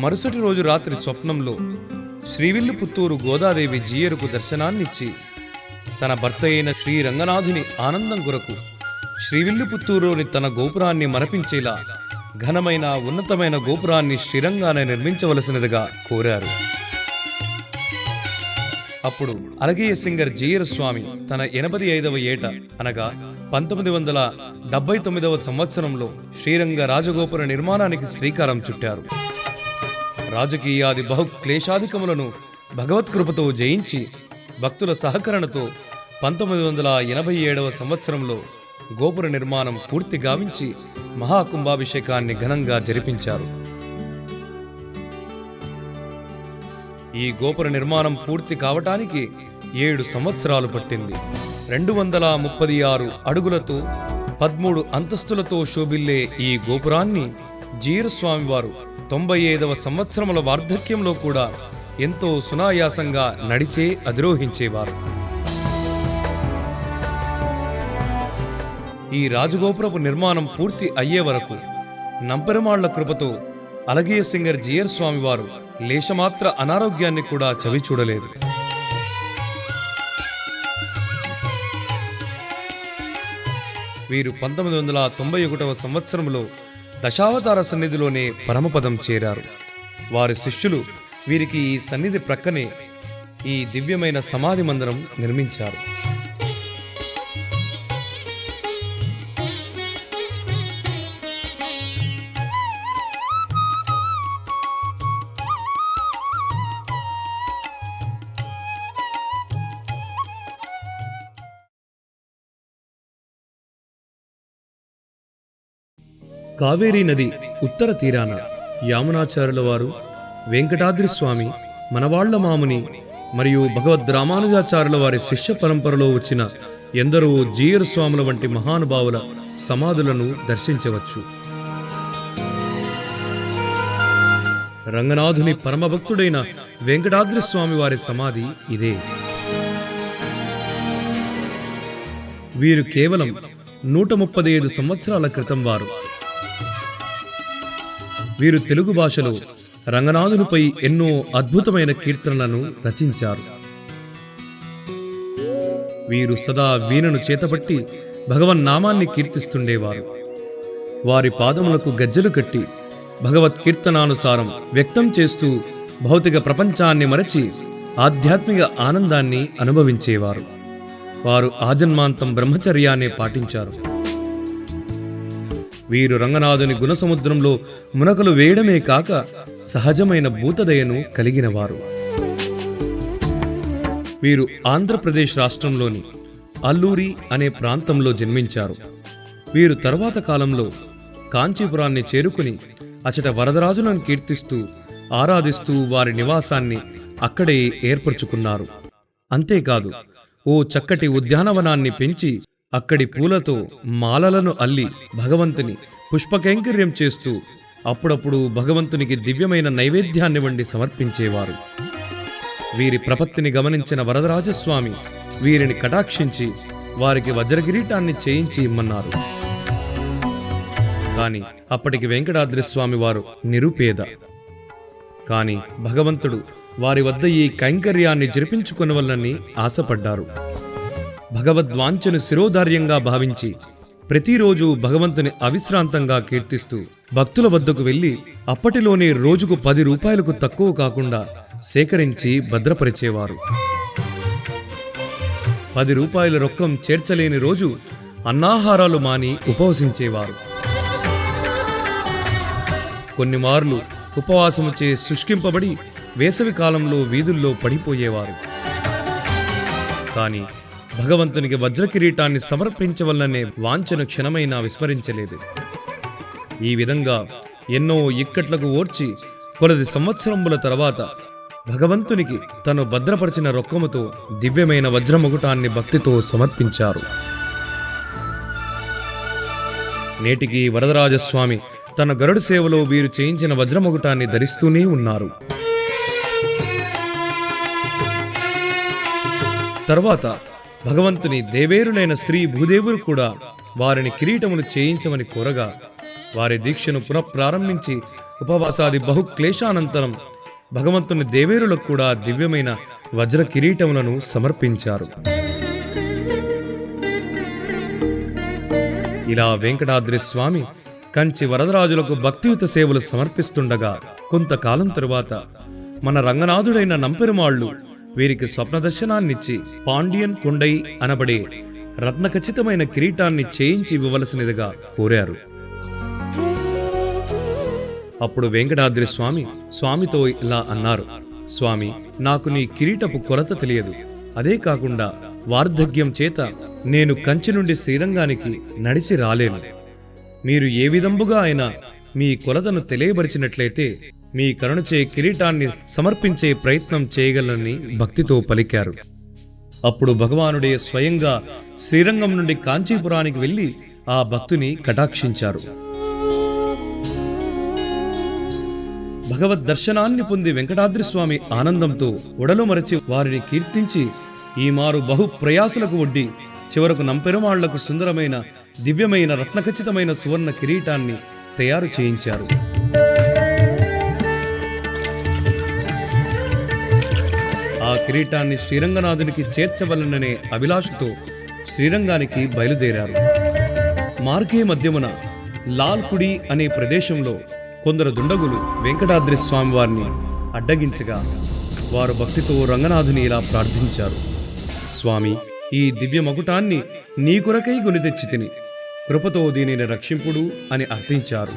మరుసటి రోజు రాత్రి స్వప్నంలో శ్రీవిల్లుపుత్తూరు గోదాదేవి జీయరుకు దర్శనాన్నిచ్చి తన భర్త అయిన శ్రీరంగనాథుని ఆనందం కొరకు శ్రీవిల్లుపుత్తూరులోని తన గోపురాన్ని మరపించేలా ఘనమైన ఉన్నతమైన గోపురాన్ని శ్రీరంగానే నిర్మించవలసినదిగా కోరారు. అప్పుడు అలగయ్య సింగర్ జీయర్ స్వామి తన 85వ ఏట అనగా 1979వ సంవత్సరంలో శ్రీరంగ రాజగోపుర నిర్మాణానికి శ్రీకారం చుట్టారు. రాజకీయాది బహుక్లేశాధికములను భగవత్కృపతో జయించి భక్తుల సహకరణతో 1987వ సంవత్సరంలో గోపుర నిర్మాణం పూర్తి గావించి మహాకుంభాభిషేకాన్ని ఘనంగా జరిపించారు. ఈ గోపుర నిర్మాణం పూర్తి కావటానికి 7 సంవత్సరాలు పట్టింది. 236 అడుగులతో 13 అంతస్తులతో శోభిల్లే ఈ గోపురాన్ని జీయరస్వామి వారు 95వ సంవత్సరముల వార్ధక్యంలో కూడా ఎంతో సునాయాసంగా నడిచే అధిరోహించేవారు. ఈ రాజగోపురపు నిర్మాణం పూర్తి అయ్యే వరకు నంపెరుమాళ్ల కృపతో అలగయ్య సింగర్ జీయర్ స్వామి వారు లేశమాత్ర అనారోగ్యాన్ని కూడా చవిచూడలేదు. వీరు 1991వ సంవత్సరంలో దశావతార సన్నిధిలోనే పరమపదం చేరారు. వారి శిష్యులు వీరికి ఈ సన్నిధి ప్రక్కనే ఈ దివ్యమైన సమాధి మందిరం నిర్మించారు. కావేరీ నది ఉత్తర తీరాన యామునాచార్యుల వారు, వెంకటాద్రి స్వామి, మనవాళ్ల మాముని మరియు భగవద్ రామానుజాచార్యుల వారి శిష్య పరంపరలో వచ్చిన ఎందరో జీయర్ స్వాముల వంటి మహానుభావుల సమాధులను దర్శించవచ్చు. రంగనాథుని పరమభక్తుడైన వెంకటాద్రి స్వామి వారి సమాధి ఇదే. వీరు కేవలం 135 సంవత్సరాల క్రితం వారు. వీరు తెలుగు భాషలో రంగనాథునిపై ఎన్నో అద్భుతమైన కీర్తనలను రచించారు. వీరు సదా వీణను చేతపట్టి భగవన్నామాన్ని కీర్తిస్తుండేవారు. వారి పాదములకు గజ్జెలు కట్టి భగవత్ కీర్తనానుసారం వ్యక్తం చేస్తూ భౌతిక ప్రపంచాన్ని మరచి ఆధ్యాత్మిక ఆనందాన్ని అనుభవించేవారు. వారు ఆజన్మాంతం బ్రహ్మచర్యాన్ని పాటించారు. వీరు రంగనాథుని గుణసముద్రంలో మునకలు వేయడమే కాక సహజమైన భూతదయను కలిగినవారు. వీరు ఆంధ్రప్రదేశ్ రాష్ట్రంలోని అల్లూరి అనే ప్రాంతంలో జన్మించారు. వీరు తరువాత కాలంలో కాంచీపురాన్ని చేరుకుని అచట వరదరాజులను కీర్తిస్తూ ఆరాధిస్తూ వారి నివాసాన్ని అక్కడే ఏర్పరచుకున్నారు. అంతేకాదు ఓ చక్కటి ఉద్యానవనాన్ని పెంచి అక్కడి పూలతో మాలలను అల్లి భగవంతుని పుష్పకైంకర్యం చేస్తూ అప్పుడప్పుడు భగవంతునికి దివ్యమైన నైవేద్యాన్ని వండి సమర్పించేవారు. వీరి ప్రపత్తిని గమనించిన వరదరాజస్వామి వీరిని కటాక్షించి వారికి వజ్రకిరీటాన్ని చేయించి ఇమ్మన్నారు. కాని అప్పటికి వెంకటాద్రి స్వామి వారు నిరుపేద. కాని భగవంతుడు వారి వద్ద ఈ కైంకర్యాన్ని జరిపించుకొనవలనని ఆశపడ్డారు. భగవద్వాంఛను శిరోధార్యంగా భావించి ప్రతిరోజు భగవంతుని అవిశ్రాంతంగా కీర్తిస్తూ భక్తుల వద్దకు వెళ్లి అప్పటిలోనే రోజుకు 10 రూపాయలకు తక్కువ కాకుండా సేకరించి భద్రపరిచేవారు. 10 రూపాయల రొక్కం చేర్చలేని రోజు అన్నాహారాలు మాని ఉపవసించేవారు. కొన్ని మార్లు ఉపవాసముచే శుష్కింపబడి వేసవి కాలంలో వీధుల్లో పడిపోయేవారు. కాని భగవంతునికి వజ్ర కిరీటాన్ని సమర్పించవలననే వాంఛను క్షణమైనా విస్మరించలేదు. ఈ విధంగా ఎన్నో ఇక్కట్లకు ఓర్చి కొలది సంవత్సరముల తర్వాత భగవంతునికి తను భద్రపరిచిన రొక్కముతో దివ్యమైన వజ్రముకుటాన్ని భక్తితో సమర్పించారు. నేటికి వరదరాజస్వామి తన గరుడు సేవలో వీరు చేయించిన వజ్రముకుటాన్ని ధరిస్తూనే ఉన్నారు. తర్వాత భగవంతుని దేవేరులైన శ్రీ భూదేవులు కూడా వారిని కిరీటములు చేయించమని కోరగా వారి దీక్షను పునఃప్రారంభించి ఉపవాసాది బహుక్లేశానంతరం భగవంతుని దేవేరులకు కూడా దివ్యమైన వజ్ర కిరీటములను సమర్పించారు. ఇలా వెంకటాద్రి స్వామి కంచి వరదరాజులకు భక్తియుత సేవలు సమర్పిస్తుండగా కొంతకాలం తరువాత మన రంగనాథుడైన నంపెరుమాళ్లు వీరికి స్వప్న దర్శనాన్నిచ్చి పాండియన్ కొండై అనబడే రత్నఖచితమైన కిరీటాన్ని చేయించి ఇవ్వవలసినదిగా కోరారు. అప్పుడు వెంకటాద్రి స్వామి స్వామితో ఇలా అన్నారు: స్వామి, నాకు నీ కిరీటపు కొలత తెలియదు. అదే కాకుండా వార్ధక్యం చేత నేను కంచి నుండి శ్రీరంగానికి నడిచి రాలేను. మీరు ఏ విధంబుగా అయినా మీ కొలతను తెలియబరిచినట్లయితే మీ కరుణచే కిరీటాన్ని సమర్పించే ప్రయత్నం చేయగలనని భక్తితో పలికారు. అప్పుడు భగవానుడే స్వయంగా శ్రీరంగం నుండి కాంచీపురానికి వెళ్లి ఆ భక్తుని కటాక్షించారు. భగవద్ దర్శనాన్ని పొంది వెంకటాద్రి స్వామి ఆనందంతో ఒడలు మరచి వారిని కీర్తించి ఈ మారు బహు ప్రయాసులకు ఒడ్డి చివరకు నంపెరుమాళ్లకు సుందరమైన దివ్యమైన రత్నఖచితమైన సువర్ణ కిరీటాన్ని తయారు చేయించారు. ఆ కిరీటాన్ని శ్రీరంగనాథునికి చేర్చవలననే అభిలాషతో శ్రీరంగానికి బయలుదేరారు. మార్గే మధ్యమున లాల్కుడి అనే ప్రదేశంలో కొందరు దుండగులు వెంకటాద్రి స్వామి వారిని అడ్డగించగా వారు భక్తితో రంగనాథుని ఇలా ప్రార్థించారు: స్వామి, ఈ దివ్య మకుటాన్ని నీ కొరకై కొని తెచ్చి తిని కృపతో దీనిని రక్షింపుడు అని అర్థించారు.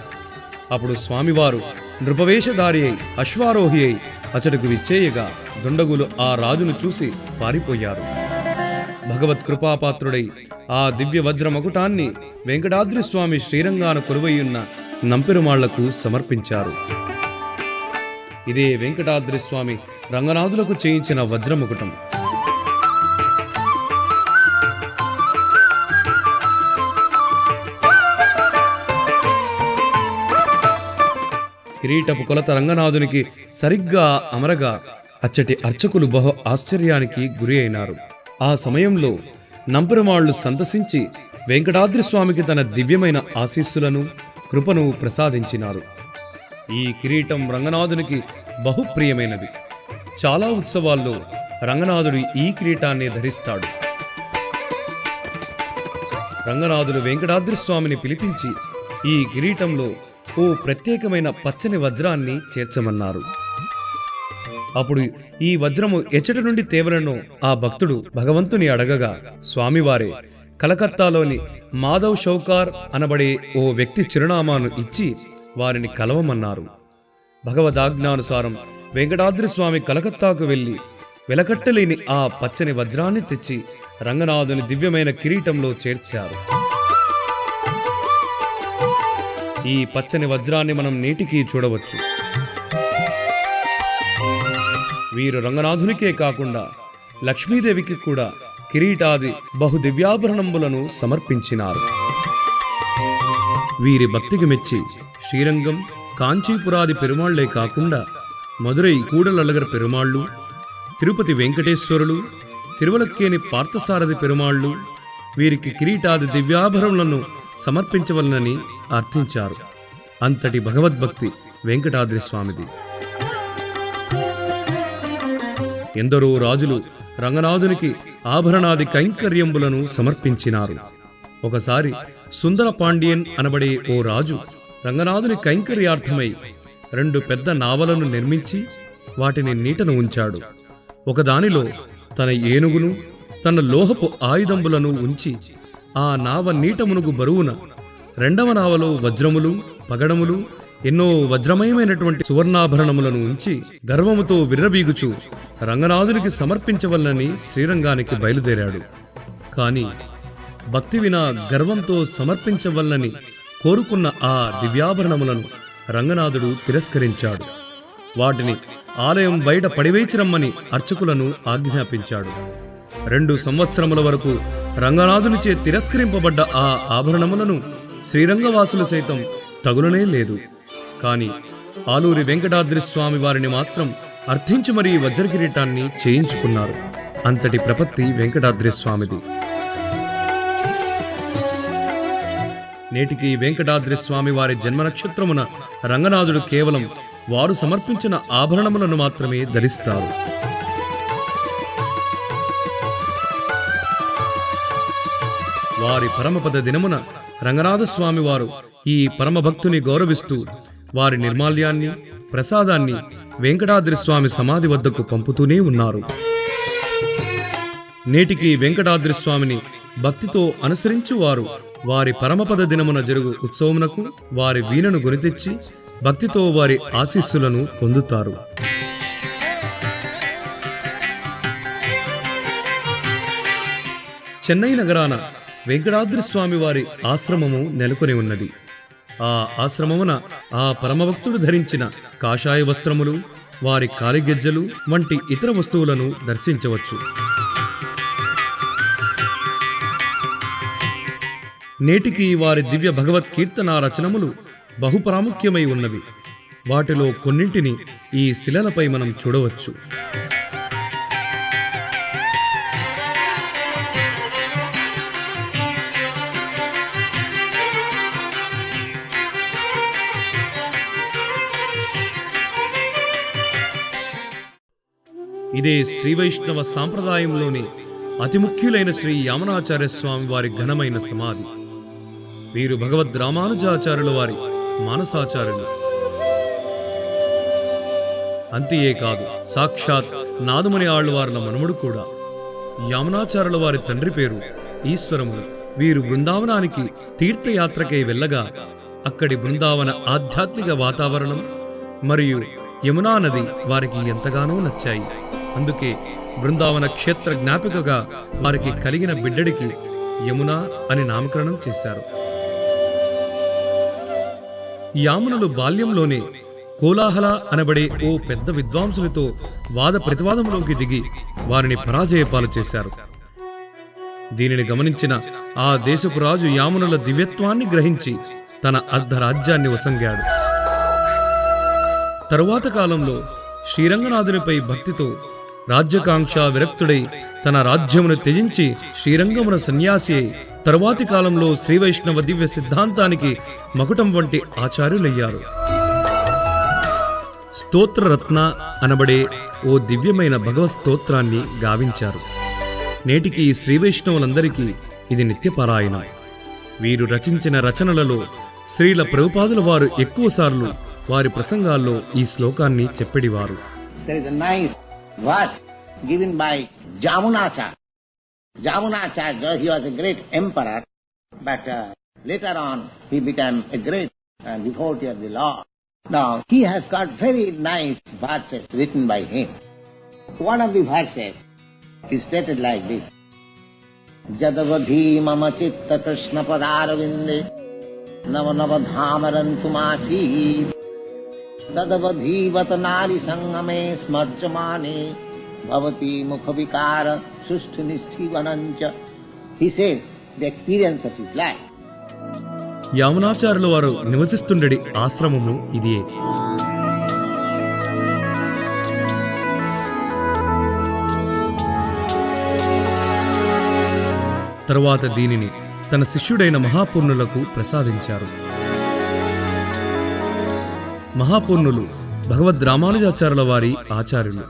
అప్పుడు స్వామివారు నృపవేషధారి అయి అశ్వారోహి అయి అచటకు విచ్చేయగా దుండగులు ఆ రాజును చూసి పారిపోయారు. భగవత్ కృపాపాత్రుడై ఆ దివ్య వజ్ర మకుటాన్ని వెంకటాద్రి స్వామి శ్రీరంగాన కొలువైయున్న నంపెరుమాళ్లకు సమర్పించారు. ఇదే వెంకటాద్రి స్వామి రంగనాథులకు చేయించిన వజ్రముకుటం. కిరీటపు కొలత రంగనాథునికి సరిగ్గా అమరగా అచ్చటి అర్చకులు బహు ఆశ్చర్యానికి గురి అయినారు. ఆ సమయంలో నంపెరుమాళ్లు సంతసించి వెంకటాద్రి స్వామికి తన దివ్యమైన ఆశీస్సులను కృపను ప్రసాదించినారు. ఈ కిరీటం రంగనాథునికి బహుప్రియమైనది. చాలా ఉత్సవాల్లో రంగనాథుడు ఈ కిరీటాన్ని ధరిస్తాడు. రంగనాథుడు వెంకటాద్రి స్వామిని పిలిపించి ఈ కిరీటంలో ఓ ప్రత్యేకమైన పచ్చని వజ్రాన్ని చేర్చమన్నారు. అప్పుడు ఈ వజ్రము ఎచ్చటి నుండి తేవలనో ఆ భక్తుడు భగవంతుని అడగగా స్వామివారే కలకత్తాలోని మాధవ్ షౌకార్ అనబడే ఓ వ్యక్తి చిరునామాను ఇచ్చి వారిని కలవమన్నారు. భగవదాజ్ఞానుసారం వెంకటాద్రి స్వామి కలకత్తాకు వెళ్లి వెలకట్టలేని ఆ పచ్చని వజ్రాన్ని తెచ్చి రంగనాథుని దివ్యమైన కిరీటంలో చేర్చారు. ఈ పచ్చని వజ్రాన్ని మనం నేటికి చూడవచ్చు. వీరు రంగనాథునికే కాకుండా లక్ష్మీదేవికి కూడా కిరీటాది బహుదివ్యాభరణములను సమర్పించినారు. వీరి భక్తికి మెచ్చి శ్రీరంగం కాంచీపురాది పెరుమాళ్లే కాకుండా మదురై కూడలల్లగర్ పెరుమాళ్ళు, తిరుపతి వెంకటేశ్వరులు, తిరువలక్కేని పార్థసారథి పెరుమాళ్ళు వీరికి కిరీటాది దివ్యాభరణములను సమర్పించవలనని అర్థించారు. అంతటి భగవద్భక్తి వెంకటాద్రి స్వామిది. ఎందరో రాజులు రంగనాథునికి ఆభరణాది కైంకర్యంబులను సమర్పించినారు. ఒకసారి సుందర పాండియన్ అనబడే ఓ రాజు రంగనాథుని కైంకర్యార్థమై 2 పెద్ద నావలను నిర్మించి వాటిని నీటను ఉంచాడు. ఒకదానిలో తన ఏనుగును తన లోహపు ఆయుధంబులను ఉంచి ఆ నావ నీట మునుగు బరువున, 2వ నావలో వజ్రములు పగడములు ఎన్నో వజ్రమయమైనటువంటి సువర్ణాభరణములను ఉంచి గర్వముతో విర్రవీగుచు రంగనాథునికి సమర్పించవలనని శ్రీరంగానికి బయలుదేరాడు. కాని భక్తి వినా గర్వంతో సమర్పించవల్లని కోరుకున్న ఆ దివ్యాభరణములను రంగనాథుడు తిరస్కరించాడు. వాటిని ఆలయం బయట పడివేచిరమ్మని అర్చకులను ఆజ్ఞాపించాడు. 2 సంవత్సరముల వరకు రంగనాథునిచే తిరస్కరింపబడ్డ ఆ ఆభరణములను శ్రీరంగవాసులు సైతం తగులనే లేదు. కాని ఆలూరి వెంకటాద్రి స్వామి వారిని మాత్రం అర్థించి మరీ వజ్రకిరీటాన్ని చేయించుకున్నారు. అంతటి ప్రపత్తి వెంకటాద్రి స్వామిది. నేటికి వెంకటాద్రి స్వామి వారి జన్మ నక్షత్రమున రంగనాథుడు కేవలం వారు సమర్పించిన ఆభరణములను మాత్రమే ధరిస్తారు. వారి పరమపద దినమున రంగనాథస్వామి వారు ఈ పరమభక్తుని గౌరవిస్తూ వారి నిర్మాల్యాన్ని, ప్రసాదాన్ని వెంకటాద్రి స్వామి సమాధి వద్దకు పంపుతూనే ఉన్నారు. నేటికి వెంకటాద్రి స్వామిని భక్తితో అనుసరించువారు వారి పరమపద దినమున జరుగు ఉత్సవమునకు వారి వీణను గురితెచ్చి భక్తితో వారి ఆశీస్సులను పొందుతారు. చెన్నై నగరాన వెంకటాద్రి స్వామి వారి ఆశ్రమము నెలకొని ఉన్నది. ఆ ఆశ్రమమున ఆ పరమభక్తుడు ధరించిన కాషాయ వస్త్రములు, వారి కాలిగెజ్జలు వంటి ఇతర వస్తువులను దర్శించవచ్చు. నేటికి వారి దివ్య భగవత్ కీర్తన రచనములు బహుప్రాముఖ్యమై ఉన్నవి. వాటిలో కొన్నింటిని ఈ శిలలపై మనం చూడవచ్చు. ఇదే శ్రీ వైష్ణవ సాంప్రదాయంలోని అతి ముఖ్యులైన శ్రీ యామనాచార్య స్వామి వారి ఘనమైన సమాధి. వీరు భగవద్ రామానుజాచార్యుల వారి మానసాచార్యులు. అంతియే కాదు, సాక్షాత్ నాదముని ఆళ్వార్ల మనుమడు కూడా. యామనాచార్యుల వారి తండ్రి పేరు ఈశ్వరములు. వీరు బృందావనానికి తీర్థయాత్రకై వెళ్ళగా అక్కడి బృందావన ఆధ్యాత్మిక వాతావరణం మరియు యమునా నది వారికి ఎంతగానో నచ్చాయి. అందుకే బృందావన క్షేత్ర జ్ఞాపికగా వారికి కలిగిన బిడ్డడికి యమున అని నామకరణం చేశారు. యామునులు బాల్యంలోనే కోలాహల అనబడే ఓ పెద్ద విద్వాంసులతో వాద ప్రతివాదంలోకి దిగి వారిని పరాజయపాలు చేశారు. దీనిని గమనించిన ఆ దేశపు రాజు యామునుల దివ్యత్వాన్ని గ్రహించి తన అర్ధరాజ్యాన్ని వసంగాడు. తరువాత కాలంలో శ్రీరంగనాథునిపై భక్తితో రాజ్యకాంక్ష విరక్తుడై తన రాజ్యమును త్యజించి శ్రీరంగమున సన్యాసి అయి తరువాతి కాలంలో శ్రీవైష్ణవ దివ్య సిద్ధాంతానికి మకుటం వంటి ఆచార్యులయ్యారు. స్తోత్రరత్న అనబడే ఓ దివ్యమైన భగవత్ స్తోత్రాన్ని గావించారు. నేటికి శ్రీవైష్ణవులందరికీ ఇది నిత్యపారాయణం. వీరు రచించిన రచనలలో శ్రీల ప్రభుపాదుల వారు ఎక్కువసార్లు వారి ప్రసంగాల్లో ఈ శ్లోకాన్ని చెప్పెడివారు. There is a nice verse given by Jamunacharya. Jamunacharya, he was a great emperor, but later on he became a great devotee of the Lord. Now he has got very nice verses written by him. One of the verses is stated like this: Jadavadhi mama chitta krishna padarvinde nava nava dhamarantumasi तदवधीवत नारी संगमे स्मर्चमाने भवती मुख विकार सुष्ठु निष्ठीवनंच. He says the experience of his life. యామునాచార్యుల వారు నివసిస్తుండడి ఆశ్రమము ఇదియే. తరువాత దీనిని తన శిష్యుడైన మహాపూర్ణులకు ప్రసాదించారు. మహాపూర్ణులు భగవద్ రామానుజాచార్యుల వారి ఆచార్యులు.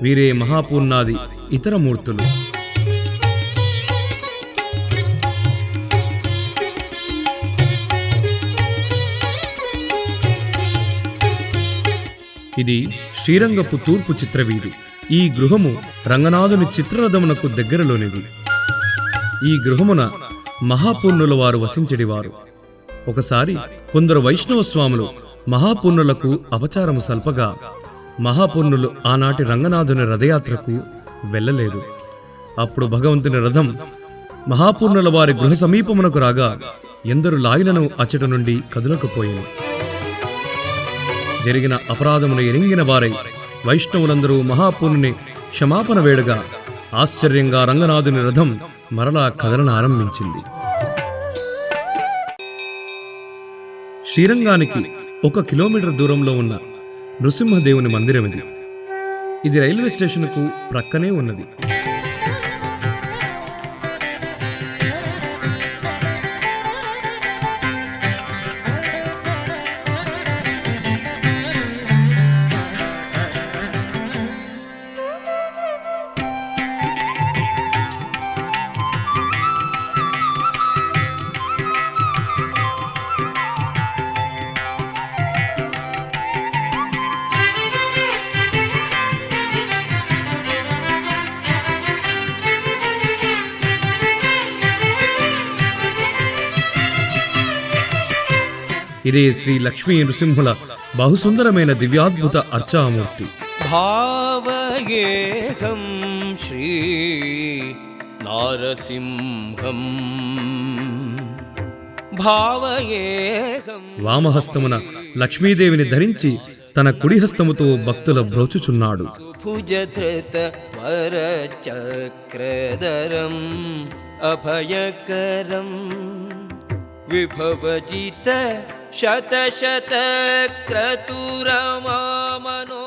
వీరే మహాపూర్ణాది ఇతర మూర్తులు. ఇది శ్రీరంగపు తూర్పు చిత్రవీధి. ఈ గృహము రంగనాథుని చిత్రరథమునకు దగ్గరలోనిది. ఈ గృహమున మహాపూర్ణుల వారు వసించెడివారు. ఒకసారి కొందరు వైష్ణవ స్వాములు మహాపూర్ణులకు అపచారము సల్పగా మహాపూర్ణులు ఆనాటి రంగనాథుని రథయాత్రకు వెళ్ళలేదు. అప్పుడు భగవంతుని రథం మహాపూర్ణుల వారి గృహ సమీపమునకు రాగా ఎందరు లాయలను అచ్చట నుండి కదులకపోయాను. జరిగిన అపరాధమును ఎరింగిన వారై వైష్ణవులందరూ మహాపూర్ణుని క్షమాపణ వేడగా ఆశ్చర్యంగా రంగనాథుని రథం మరలా కదలన ఆరంభించింది. శ్రీరంగానికి 1 కిలోమీటర్ దూరంలో ఉన్న నృసింహదేవుని మందిరం ఇది. ఇది రైల్వే స్టేషన్కు ప్రక్కనే ఉన్నది. ఇదే శ్రీ లక్ష్మీ నృసింహుల బహుసుందరమైన దివ్యాద్భుత అర్చామూర్తి. భావయేహం శ్రీ నారసింహం భావయేహం. వామహస్తమున లక్ష్మీదేవిని ధరించి తన కుడి హస్తముతో భక్తుల బ్రోచుచున్నాడు. భుజధృత వరచక్రధరం అభయకరం విభవజిత శత క్రతురమామనో.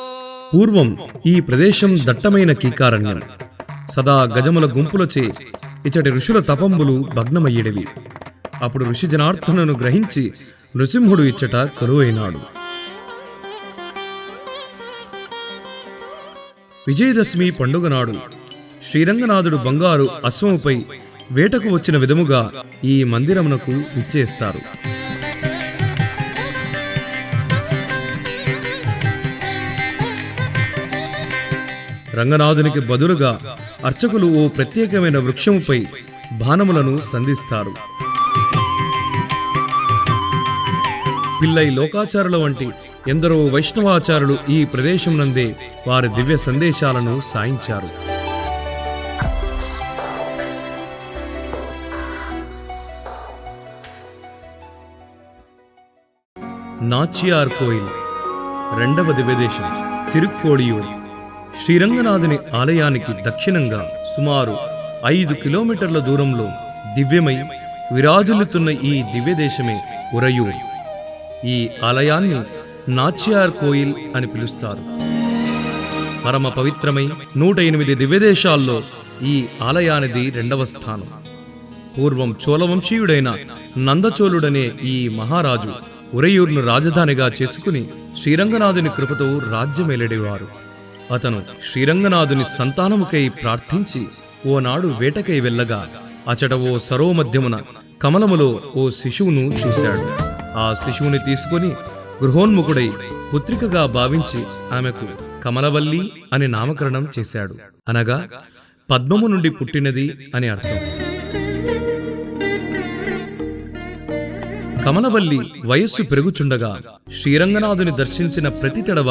పూర్వం ఈ ప్రదేశం దట్టమైన కీకారణ్యం. సదా గజముల గుంపులచే ఇచ్చటి ఋషుల తపంబులు భగ్నమయ్యేడివి. అప్పుడు ఋషి జనార్దనును గ్రహించి నృసింహుడు ఇచ్చట కరువైనాడు. విజయదశమి పండుగ నాడు శ్రీరంగనాథుడు బంగారు అశ్వముపై వేటకు వచ్చిన విధముగా ఈ మందిరమునకు విచ్చేస్తారు. రంగనాథునికి బదులుగా అర్చకులు ఓ ప్రత్యేకమైన వృక్షముపై బాణములను సంధిస్తారు. పిల్లై లోకాచారుల వంటి ఎందరో వైష్ణవాచారులు ఈ ప్రదేశం నందే వారి దివ్య సందేశాలను సాయించారు. నాచియార్ కోయిల్ రెండవ దివ్యదేశం తిరుక్కోడియూర్. శ్రీరంగనాథుని ఆలయానికి దక్షిణంగా సుమారు 5 కిలోమీటర్ల దూరంలో దివ్యమై విరాజుల్లుతున్న ఈ దివ్యదేశమే ఉరయూర్. ఈ ఆలయాన్ని నాచియార్ కోయిల్ అని పిలుస్తారు. పరమ పవిత్రమై 108 దివ్యదేశాల్లో ఈ ఆలయానిది 2వ స్థానం. పూర్వం చోళవంశీయుడైన నందచోళుడనే ఈ మహారాజు ఉరయూర్ను రాజధానిగా చేసుకుని శ్రీరంగనాథుని కృపతో రాజ్యమేలడేవారు. అతను శ్రీరంగనాథుని సంతానముకై ప్రార్థించి ఓనాడు వేటకై వెళ్ళగా అచట ఓ సరోమధ్యమున కమలములో ఓ శిశువును చూశాడు. ఆ శిశువుని తీసుకుని గృహోన్ముఖుడై పుత్రికగా భావించి ఆమెకు కమలవల్లి అని నామకరణం చేశాడు. అనగా పద్మము నుండి పుట్టినది అని అర్థం. కమలవల్లి వయస్సు పెరుగుచుండగా శ్రీరంగనాథుని దర్శించిన ప్రతి తడవ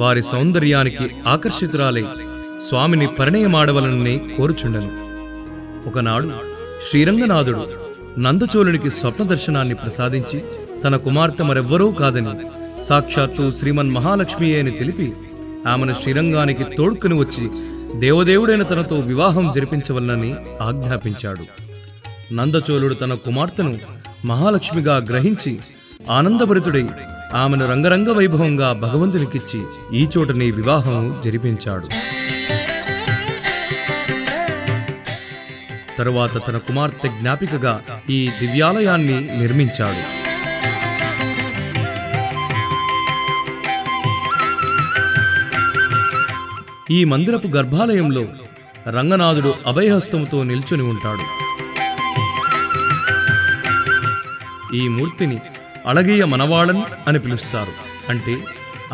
వారి సౌందర్యానికి ఆకర్షితురాలై స్వామిని పరిణయమాడవలనని కోరుచుండెను. ఒకనాడు శ్రీరంగనాథుడు నందచోళునికి స్వప్న దర్శనాన్ని ప్రసాదించి తన కుమార్తె మరెవ్వరూ కాదని సాక్షాత్తు శ్రీమన్ మహాలక్ష్మి అని తెలిపి ఆమెను శ్రీరంగానికి తోడ్కొని వచ్చి దేవదేవుడైన తనతో వివాహం జరిపించవలనని ఆజ్ఞాపించాడు. నందచోళుడు తన కుమార్తెను మహాలక్ష్మిగా గ్రహించి ఆనందభరితుడై ఆమెను రంగరంగ వైభవంగా భగవంతునికిచ్చి ఈ చోటని వివాహం జరిపించాడు. తరువాత తన కుమార్తె జ్ఞాపికగా ఈ దివ్యాలయాన్ని నిర్మించాడు. ఈ మందిరపు గర్భాలయంలో రంగనాథుడు అభయహస్తముతో నిల్చుని ఉంటాడు. ఈ మూర్తిని అళగియ మనవాళన్ అని పిలుస్తారు. అంటే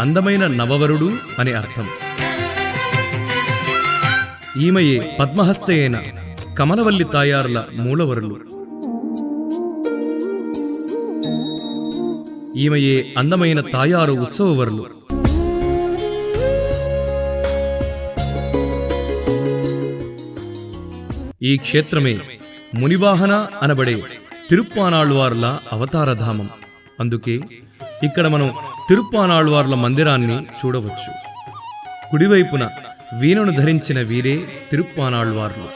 అందమైన నవవరుడు అని అర్థం. ఈమెయే పద్మహస్త అయిన కమలవల్లి తాయారుల మూలవరులు. ఈమెయే అందమైన తాయారు ఉత్సవవరులు. ఈ క్షేత్రమే మునివాహన అనబడే తిరుప్పానాళ్వార్ల అవతారధామం. అందుకే ఇక్కడ మనం తిరుప్పానాళ్వార్ల మందిరాన్ని చూడవచ్చు. కుడివైపున వీణను ధరించిన వీరే తిరుప్పానాళ్వార్లు.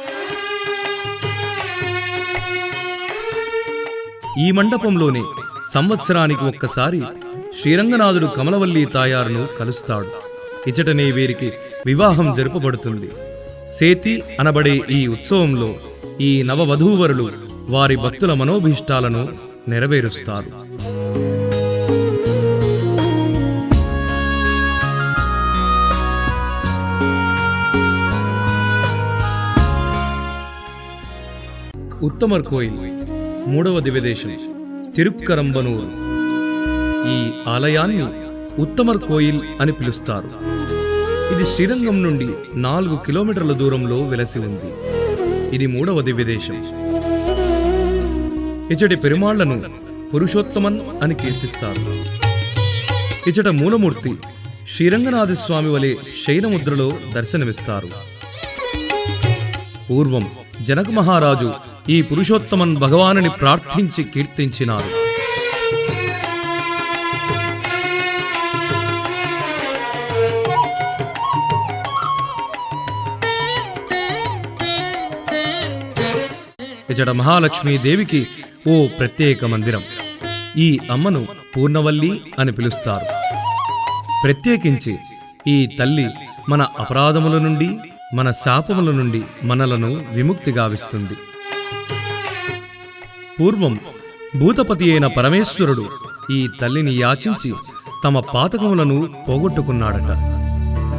ఈ మండపంలోనే సంవత్సరానికి ఒక్కసారి శ్రీరంగనాథుడు కమలవల్లి తాయారును కలుస్తాడు. ఇచటనే వీరికి వివాహం జరుపబడుతుంది. సేతి అనబడే ఈ ఉత్సవంలో ఈ నవవధూవరులు వారి భక్తుల మనోభీష్టాలను నెరవేరుస్తారు. ఉత్తమర్ కోయిల్ మూడవ దివ్యదేశం తిరుక్కరంబనూరు. ఈ ఆలయాన్ని ఉత్తమర్ కోయిల్ అని పిలుస్తారు. ఇది శ్రీరంగం నుండి 4 కిలోమీటర్ల దూరంలో వెలసి ఉంది. ఇది మూడవ దివ్యదేశం. ఇచటి పెరుమాళ్లను పురుషోత్తమన్ అని కీర్తిస్తారు. ఇచట మూలమూర్తి శ్రీరంగనాథస్వామి వలె శయనముద్రలో దర్శనమిస్తారు. పూర్వం జనక మహారాజు ఈ పురుషోత్తమన్ భగవానుని ప్రార్థించి కీర్తించినారు. ఇచట మహాలక్ష్మీదేవికి ఓ ప్రత్యేక మందిరం. ఈ అమ్మను పూర్ణవల్లి అని పిలుస్తారు. ప్రత్యేకించి ఈ తల్లి మన అపరాధముల నుండి, మన శాపముల నుండి మనలను విముక్తి గావిస్తుంది. పూర్వం భూతపతి అయిన పరమేశ్వరుడు ఈ తల్లిని యాచించి తమ పాతకములను పోగొట్టుకున్నాడట.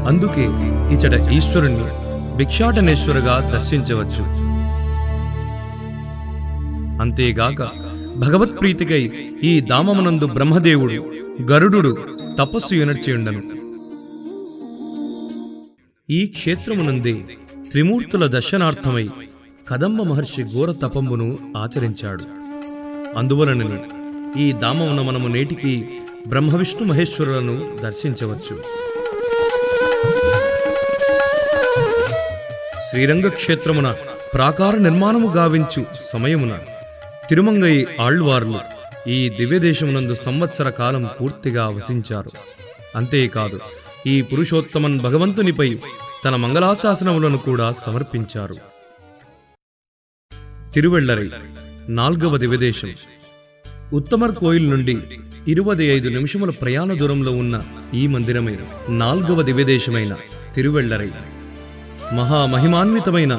అందుకే ఇచట ఈశ్వరుణ్ణి భిక్షాటనేశ్వరుగా దర్శించవచ్చు. అంతేగాక భగవత్ప్రీతికై ఈ దామమునందు బ్రహ్మదేవుడు గరుడు తపస్సు ఎనర్చియుండను. ఈ క్షేత్రమునందే త్రిమూర్తుల దర్శనార్థమై కదంబ మహర్షి ఘోర తపంబును ఆచరించాడు. అందువలననే ఈ దామమున మనము నేటికి బ్రహ్మ విష్ణు మహేశ్వరులను దర్శించవచ్చు. శ్రీరంగ క్షేత్రమున ప్రాకార నిర్మాణము గావించు సమయమున తిరుమంగై ఆళ్వార్లు ఈ దివ్యదేశమునందు సంవత్సర కాలం పూర్తిగా వసించారు. అంతేకాదు ఈ పురుషోత్తమన్ భగవంతునిపై తన మంగళాశాసనములను కూడా సమర్పించారు. తిరువెళ్లరై 4వ దివ్యదేశం. ఉత్తమర్ కోయిల్ నుండి 25 నిమిషముల ప్రయాణ దూరంలో ఉన్న ఈ మందిరమే 4వ దివ్యదేశమైన తిరువెళ్లరై. మహామహిమాన్వితమైన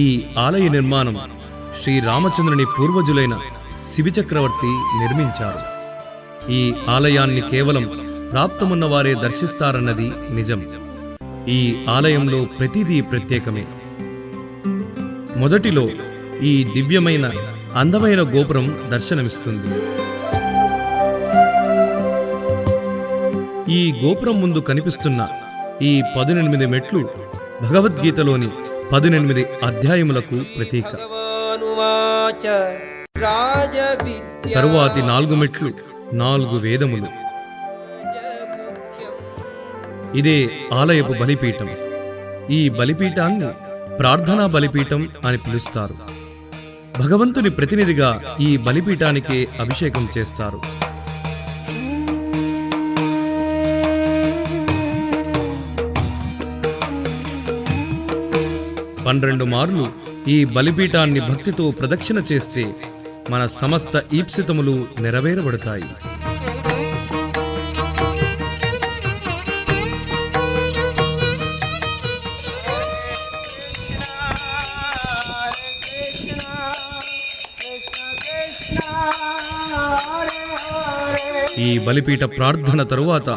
ఈ ఆలయ నిర్మాణం శ్రీరామచంద్రుని పూర్వజులైన శిబిచక్రవర్తి నిర్మించారు. ఈ ఆలయాన్ని కేవలం ప్రాప్తమున్న వారే దర్శిస్తారన్నది నిజం. ఈ ఆలయంలో ప్రతిదీ ప్రత్యేకమే. మొదటిలో ఈ దివ్యమైన అందమైన గోపురం దర్శనమిస్తుంది. ఈ గోపురం ముందు కనిపిస్తున్న ఈ 18 మెట్లు భగవద్గీతలోని 18 అధ్యాయములకు ప్రతీక. తరువాతి 4 మెట్లు 4 వేదములు. ఇదే ఆలయపు బలిపీఠం. ఈ బలిపీఠాన్ని ప్రార్థనా బలిపీఠం అని పిలుస్తారు. భగవంతుని ప్రతినిధిగా ఈ బలిపీఠానికే అభిషేకం చేస్తారు. పన్నెండు మార్లు ఈ బలిపీఠాన్ని భక్తితో ప్రదక్షిణ చేస్తే మన సమస్త ఈప్సితములు నెరవేరబడతాయి. ఈ బలిపీఠ ప్రార్థన తరువాత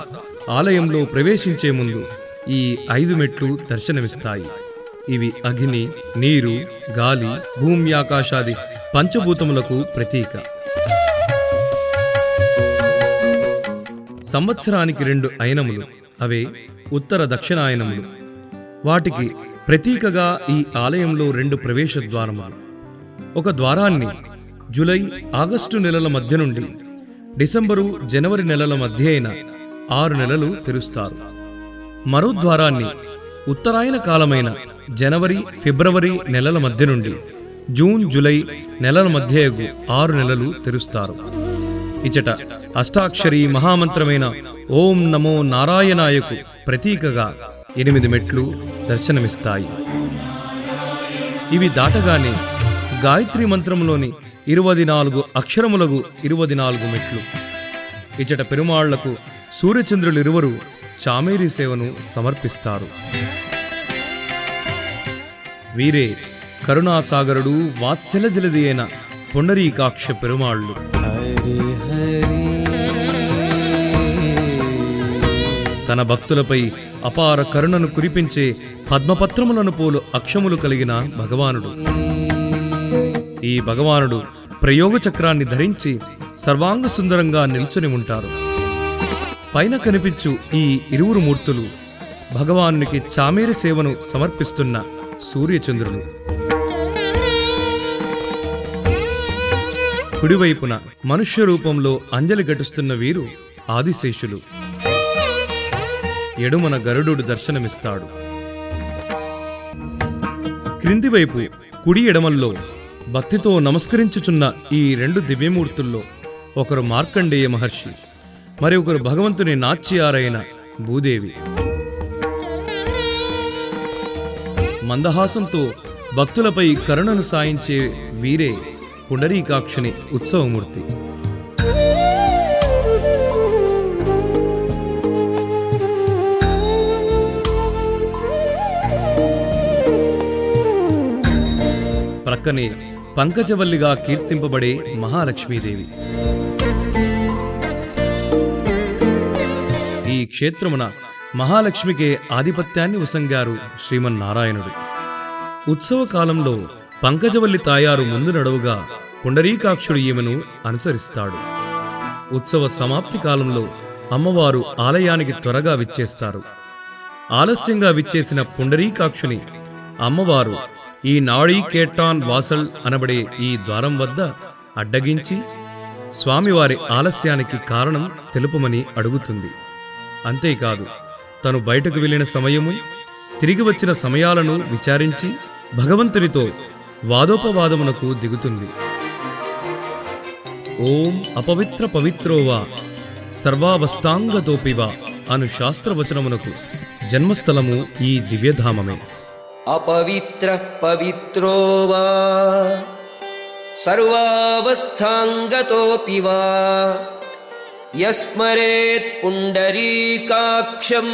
ఆలయంలో ప్రవేశించే ముందు ఈ 5 మెట్లు దర్శనమిస్తాయి. ఇవి అగ్ని, నీరు, గాలి, భూమి, ఆకాశాది పంచభూతములకు ప్రతీక. సంవత్సరానికి 2 అయనములు, అవే ఉత్తర దక్షిణాయనములు. వాటికి ప్రతీకగా ఈ ఆలయంలో 2 ప్రవేశ ద్వారములు. ఒక ద్వారాన్ని జూలై, ఆగస్టు నెలల మధ్య నుండి డిసెంబరు జనవరి నెలల మధ్య అయిన 6 నెలలు తెరుస్తారు. మరో ద్వారాన్ని ఉత్తరాయణ కాలమైన జనవరి ఫిబ్రవరి నెలల మధ్య నుండి జూన్ జూలై నెలల మధ్య 6 నెలలు తెరుస్తారు. ఇచట అష్టాక్షరి మహామంత్రమైన ఓం నమో నారాయణాయకు ప్రతీకగా 8 మెట్లు దర్శనమిస్తాయి. ఇవి దాటగానే గాయత్రి మంత్రంలోని 24 అక్షరములకు 24 మెట్లు. ఇచట పెరుమాళ్లకు సూర్యచంద్రులిరువురు చామేరి సేవను సమర్పిస్తారు. వీరే కరుణాసాగరుడు వాత్సల్య జలది అయిన పుండరీకాక్ష పెరుమాళ్ళు. తన భక్తులపై అపార కరుణను కురిపించే పద్మపత్రములను పోలు అక్షములు కలిగిన భగవానుడు. ఈ భగవానుడు ప్రయోగ చక్రాన్ని ధరించి సర్వాంగ సుందరంగా నిల్చుని ఉంటారు. పైన కనిపించు ఈ ఇరువురు మూర్తులు భగవానునికి చామేరి సేవను సమర్పిస్తున్న సూర్యచంద్రులు. కుడివైపున మనుష్య రూపంలో అంజలి ఘటిస్తున్న వీరు ఆదిశేషులు. ఎడుమన గరుడు దర్శనమిస్తాడు. క్రిందివైపు కుడి ఎడమల్లో భక్తితో నమస్కరించుచున్న ఈ 2 దివ్యమూర్తుల్లో ఒకరు మార్కండేయ మహర్షి, మరి ఒకరు భగవంతుని నాచ్యారైన భూదేవి. మందహాసంతో భక్తులపై కరుణను సాయించే వీరే పుండరీకాక్షుని ఉత్సవమూర్తి. ప్రక్కనే పంకజవల్లిగా కీర్తింపబడే మహాలక్ష్మీదేవి. ఈ క్షేత్రమున మహాలక్ష్మికే ఆధిపత్యాన్ని ఉసంగారు శ్రీమన్నారాయణుడు. ఉత్సవ కాలంలో పంకజవల్లి తాయారు ముందు నడువుగా పుండరీకాక్షుడు ఈమెను అనుసరిస్తాడు. ఉత్సవ సమాప్తి కాలంలో అమ్మవారు ఆలయానికి త్వరగా విచ్చేస్తారు. ఆలస్యంగా విచ్చేసిన పుండరీకాక్షుని అమ్మవారు ఈ నాడీ కేటాన్ వాసల్ అనబడే ఈ ద్వారం వద్ద అడ్డగించి స్వామివారి ఆలస్యానికి కారణం తెలుపమని అడుగుతుంది. అంతేకాదు, తను బయటకు వెళ్లిన సమయము, తిరిగి వచ్చిన సమయాలను విచారించి భగవంతునితో వాదోపవాదమునకు దిగుతుంది. ఓం అపవిత్ర పవిత్రోవా సర్వావస్థాంగతోపివా అను శాస్త్రవచనమునకు జన్మస్థలము ఈ దివ్యధామమే. अपवित्रः पवित्रो वा सर्वावस्थाङ्गतोऽपि वा यस्मरेत् पुण्डरीकाक्षं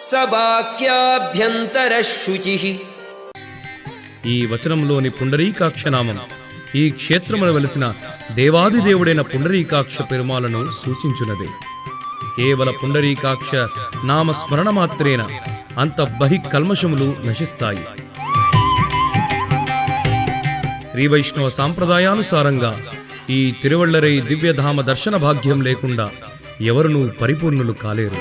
स बाह्याभ्यन्तरः शुचिः. ఈ వచనంలోని పుండరీకాక్షనామం ఈ క్షేత్రమున వెలసిన దేవాదిదేవుడైన పుండరీకాక్ష పెరుమాలను సూచించున్నదే. కేవల పుండరీకాక్ష నామస్మరణ మాత్రేన అంత బహికల్మషములు నశిస్తాయి. శ్రీవైష్ణవ సాంప్రదాయానుసారంగా ఈ తిరువళ్ళరై దివ్యధామ దర్శన భాగ్యం లేకుండా ఎవరునూ పరిపూర్ణులు కాలేరు.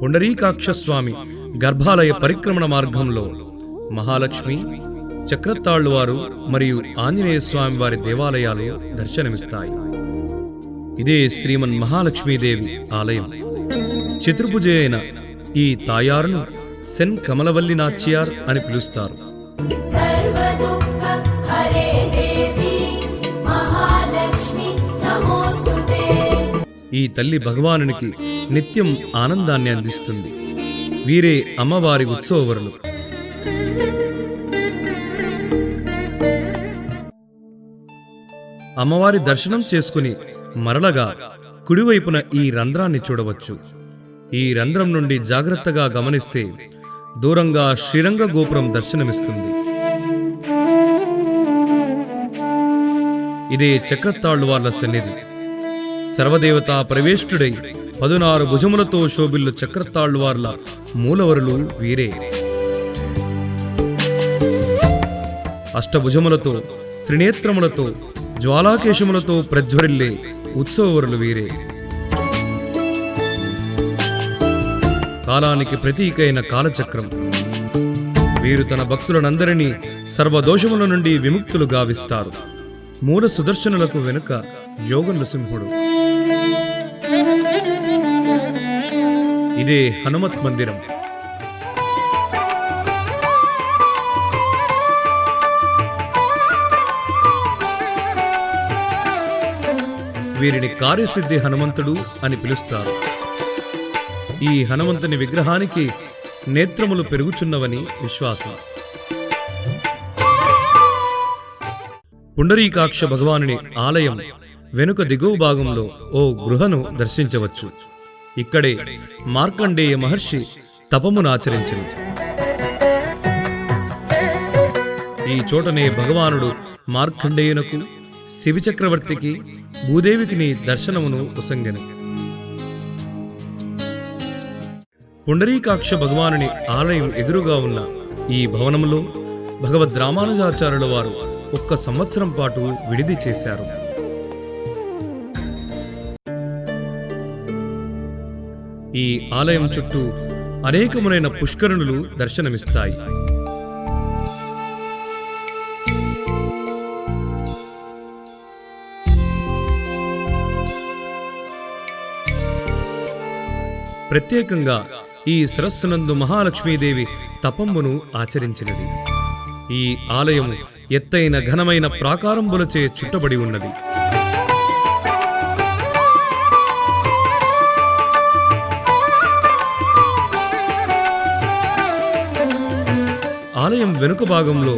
పుండరీకాక్షస్వామి గర్భాలయ పరిక్రమణ మార్గంలో మహాలక్ష్మి, చక్రతాళ్లువారు మరియు ఆంజనేయ స్వామి వారి దేవాలయాలు దర్శనమిస్తాయి. ఇదే శ్రీమన్ మహాలక్ష్మీదేవి ఆలయం. చతుర్భుజ అయిన ఈ తాయారును సెన్ కమలవల్లి నాచ్యార్ అని పిలుస్తారు. ఈ తల్లి భగవానునికి నిత్యం ఆనందాన్ని అందిస్తుంది. వీరే అమ్మవారి ఉత్సవవరులు. అమ్మవారి దర్శనం చేసుకుని మరలగా కుడివైపున ఈ రంధ్రాన్ని చూడవచ్చు. ఈ రంధ్రం నుండి జాగ్రత్తగా గమనిస్తే దూరంగా శ్రీరంగ గోపురం దర్శనమిస్తుంది. ఇదే చక్రతాళ్లువార్ల సన్నిధి. సర్వదేవతా ప్రవేష్టుడై 16 భుజములతో శోభిల్లు చక్రతాళ్లువార్ల మూలవరులు వీరే. అష్టభుజములతో, త్రినేత్రములతో, జ్వాలాకేశములతో ప్రజ్వరిల్లే ఉత్సవవరులు వీరే. కాలానికి ప్రతీకైన కాలచక్రం. వీరు తన భక్తులనందరినీ సర్వదోషముల నుండి విముక్తులు గావిస్తారు. మూల సుదర్శనులకు వెనుక యోగ నృసింహుడు. ఇదే హనుమత్ మందిరం. వీరిని కార్యసిద్ధి హనుమంతుడు అని పిలుస్తారు. ఈ హనుమంతుని విగ్రహానికి నేత్రములు పెరుగుచున్నవని విశ్వాసం. పుండరీకాక్ష భగవానుని ఆలయం వెనుక దిగువ భాగంలో ఓ గృహను దర్శించవచ్చు. ఇక్కడే మార్కండేయ మహర్షి తపమునాచరించెను. ఈ చోటనే భగవానుడు మార్కండేయునకు, శివచక్రవర్తికి, భూదేవికి దర్శనమును ఉసంగెను. పుండరీకాక్ష భగవానుని ఆలయం ఎదురుగా ఉన్న ఈ భవనములో భగవద్ రామానుజాచార్యుల వారు 1 సంవత్సరం పాటు విడిది చేశారు. ఈ ఆలయం చుట్టూ అనేకములైన పుష్కరుణులు దర్శనమిస్తాయి. ప్రత్యేకంగా ఈ సరస్సునందు మహాలక్ష్మీదేవి తపంబును ఆచరించినది. ఈ ఆలయము ఎత్తైన ఘనమైన ప్రాకారంబులచే చుట్టబడి ఉన్నది. ఆలయం వెనుక భాగంలో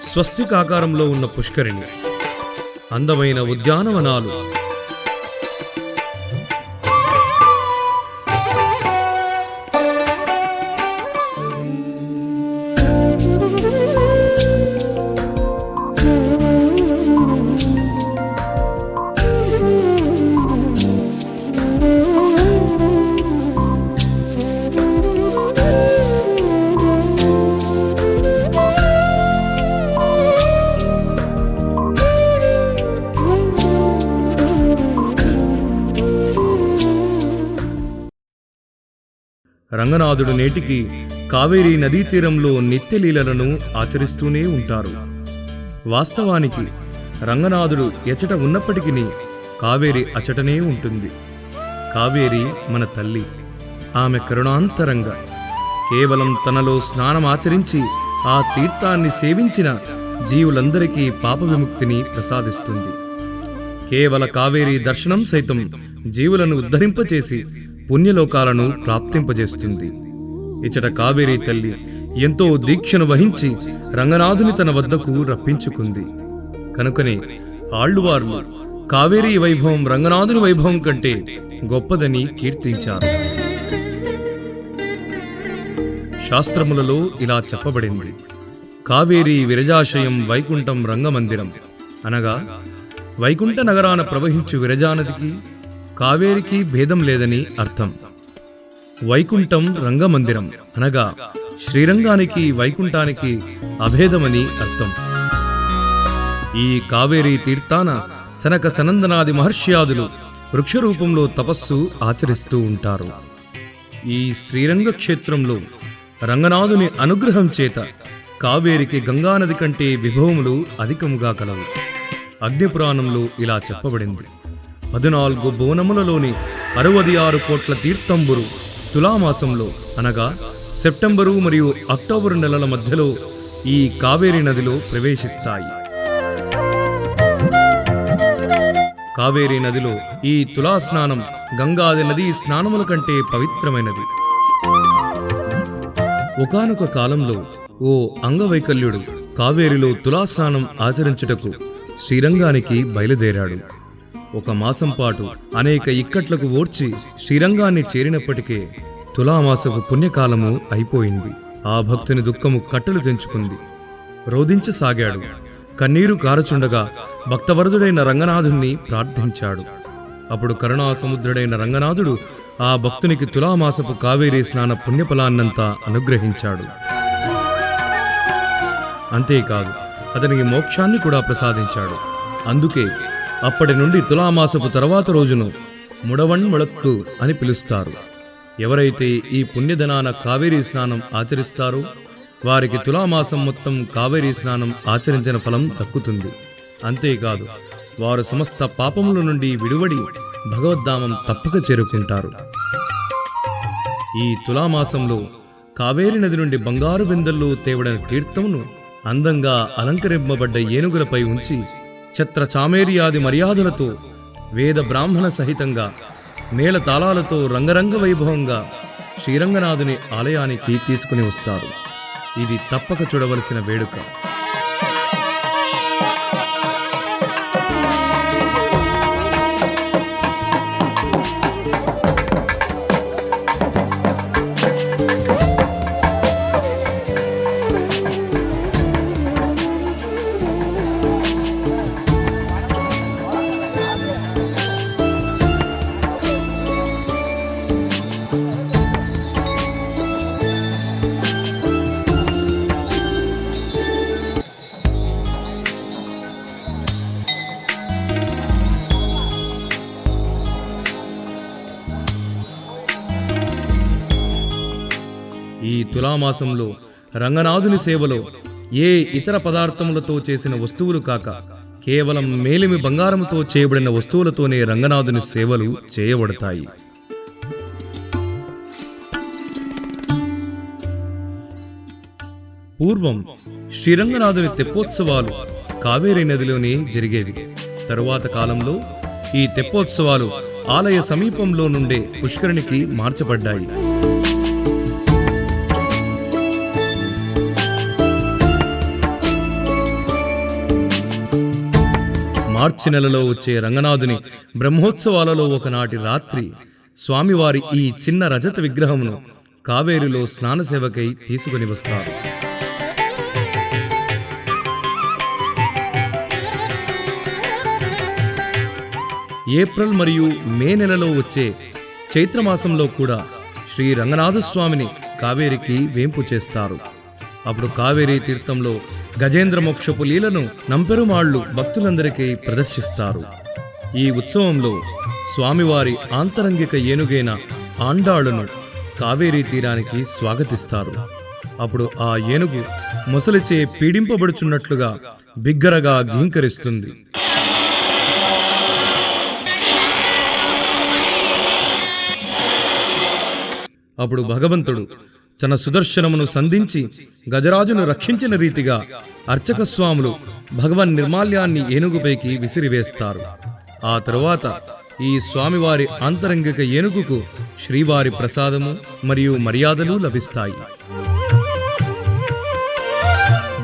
స్వస్తికాకారంలో ఉన్న పుష్కరిణి, అందమైన ఉద్యానవనాలు, రంగనాథుడు నేటికి కావేరీ నదీ తీరంలో నిత్యలీలలను ఆచరిస్తూనే ఉంటారు. వాస్తవానికి రంగనాథుడు ఎచట ఉన్నప్పటికీ కావేరి అచటనే ఉంటుంది. కావేరి మన తల్లి. ఆమె కరుణాంతరంగా కేవలం తనలో స్నానమాచరించి ఆ తీర్థాన్ని సేవించిన జీవులందరికీ పాప విముక్తిని ప్రసాదిస్తుంది. కేవల కావేరీ దర్శనం సైతం జీవులను ఉద్ధరింపచేసి పుణ్యలోకాలను ప్రాప్తింపజేస్తుంది. ఇచట కావేరీ తల్లి ఎంతో దీక్షను వహించి రంగనాథుని తన వద్దకు రప్పించుకుంది. కనుకనే ఆళ్వార్లు కావేరీ వైభవం రంగనాథుని వైభవం కంటే గొప్పదని కీర్తించారు. శాస్త్రములలో ఇలా చెప్పబడింది: కావేరీ విరజాశయం వైకుంఠం రంగమందిరం. అనగా వైకుంఠ నగరాన ప్రవహించు విరజానదికి కావేరికి భేదం లేదని అర్థం. వైకుంఠం రంగమందిరం అనగా శ్రీరంగానికి వైకుంఠానికి అభేదమని అర్థం. ఈ కావేరీ తీర్థాన సనక సనందనాది మహర్ష్యాదులు వృక్షరూపంలో తపస్సు ఆచరిస్తూ ఉంటారు. ఈ శ్రీరంగ క్షేత్రంలో రంగనాథుని అనుగ్రహం చేత కావేరికి గంగానది కంటే విభవములు అధికముగా కలవు. అగ్నిపురాణంలో ఇలా చెప్పబడింది: 14 భువనములలోని 66 కోట్ల తీర్థంబురు తులామాసంలో అనగా సెప్టెంబరు మరియు అక్టోబరు నెలల మధ్యలో ఈ కావేరీ నదిలో ప్రవేశిస్తాయి. కావేరీ నదిలో ఈ తులా స్నానం గంగాది నదీ స్నానముల కంటే పవిత్రమైనది. ఒకానొక కాలంలో ఓ అంగవైకల్యుడు కావేరిలో తులా స్నానం ఆచరించుటకు శ్రీరంగానికి బయలుదేరాడు. 1 మాసం పాటు అనేక ఇక్కట్లకు ఓర్చి శ్రీరంగాన్ని చేరినప్పటికే తులామాసపు పుణ్యకాలము అయిపోయింది. ఆ భక్తుని దుఃఖము కట్టలు తెంచుకుంది. రోధించసాగాడు. కన్నీరు కారచుండగా భక్తవరదుడైన రంగనాథుణ్ణి ప్రార్థించాడు. అప్పుడు కరుణాసముద్రుడైన రంగనాథుడు ఆ భక్తునికి తులామాసపు కావేరీ స్నాన పుణ్యఫలాన్నంతా అనుగ్రహించాడు. అంతేకాదు, అతనికి మోక్షాన్ని కూడా ప్రసాదించాడు. అందుకే అప్పటి నుండి తులామాసపు తర్వాత రోజును ముడవణ్ముళక్కు అని పిలుస్తారు. ఎవరైతే ఈ పుణ్యదనాన కావేరీ స్నానం ఆచరిస్తారో వారికి తులామాసం మొత్తం కావేరీ స్నానం ఆచరించిన ఫలం దక్కుతుంది. అంతేకాదు వారు సమస్త పాపముల నుండి విడువడి భగవద్ధామం తప్పక చేరుకుంటారు. ఈ తులామాసంలో కావేరీ నది నుండి బంగారు బిందెల్లో తేవడిన తీర్థమును అందంగా అలంకరింపబడ్డ ఏనుగులపై ఉంచి ఛత్ర చామేరియాది మర్యాదలతో వేద బ్రాహ్మణ సహితంగా మేళతాళాలతో రంగరంగ వైభవంగా శ్రీరంగనాథుని ఆలయానికి తీసుకుని వస్తారు. ఇది తప్పక చూడవలసిన వేడుక. ఈ తులామాసంలో రంగనాథుని సేవలో ఏ ఇతర పదార్థములతో చేసిన వస్తువులు కాక కేవలం మేలిమి బంగారంతో చేయబడిన వస్తువులతోనే రంగనాథుని సేవలు చేయబడతాయి. పూర్వం శ్రీరంగనాథుని తెప్పోత్సవాలు కావేరీ నదిలోనే జరిగేవి. తరువాత కాలంలో ఈ తెప్పోత్సవాలు ఆలయ సమీపంలో నుండే పుష్కరిణికి మార్చబడ్డాయి. మార్చి నెలలో వచ్చే రంగనాథుని బ్రహ్మోత్సవాలలో ఒకనాటి రాత్రి స్వామివారి ఈ చిన్న రజత విగ్రహమును కావేరిలో స్నానసేవకై తీసుకుని వస్తారు. ఏప్రిల్ మరియు మే నెలలో వచ్చే చైత్రమాసంలో కూడా శ్రీ రంగనాథస్వామిని కావేరికి వేంపు చేస్తారు. అప్పుడు కావేరీ తీర్థంలో గజేంద్ర మోక్షపు లీలను నంపెరుమాళ్లు భక్తులందరికీ ప్రదర్శిస్తారు. ఈ ఉత్సవంలో స్వామివారి ఆంతరంగిక ఏనుగైన ఆండాళ్లను కావేరీ తీరానికి స్వాగతిస్తారు. అప్పుడు ఆ ఏనుగు మొసలిచే పీడింపబడుచున్నట్లుగా బిగ్గరగా ఘీంకరిస్తుంది. అప్పుడు భగవంతుడు తన సుదర్శనమును సంధించి గజరాజును రక్షించిన రీతిగా అర్చక స్వాములు భగవన్ నిర్మాల్యాన్ని ఏనుగుపైకి విసిరివేస్తారు. ఆ తరువాత ఈ స్వామివారి ఆంతరంగిక ఏనుగుకు శ్రీవారి ప్రసాదము మరియు మర్యాదలు లభిస్తాయి.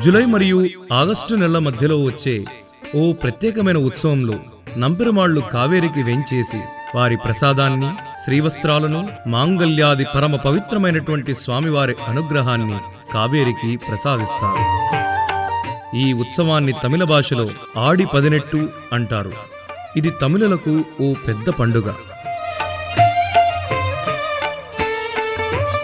జూలై మరియు ఆగస్టు నెలల మధ్యలో వచ్చే ఓ ప్రత్యేకమైన ఉత్సవంలో నంపెరుమాళ్లు కావేరికి వెంచేసి వారి ప్రసాదాన్ని, శ్రీవస్త్రాలను, మాంగళ్యాది పరమ పవిత్రమైనటువంటి స్వామివారి అనుగ్రహాన్ని కావేరికి ప్రసాదిస్తారు. ఈ ఉత్సవాన్ని తమిళ భాషలో ఆడి పదినెట్టు అంటారు. ఇది తమిళులకు ఓ పెద్ద పండుగ.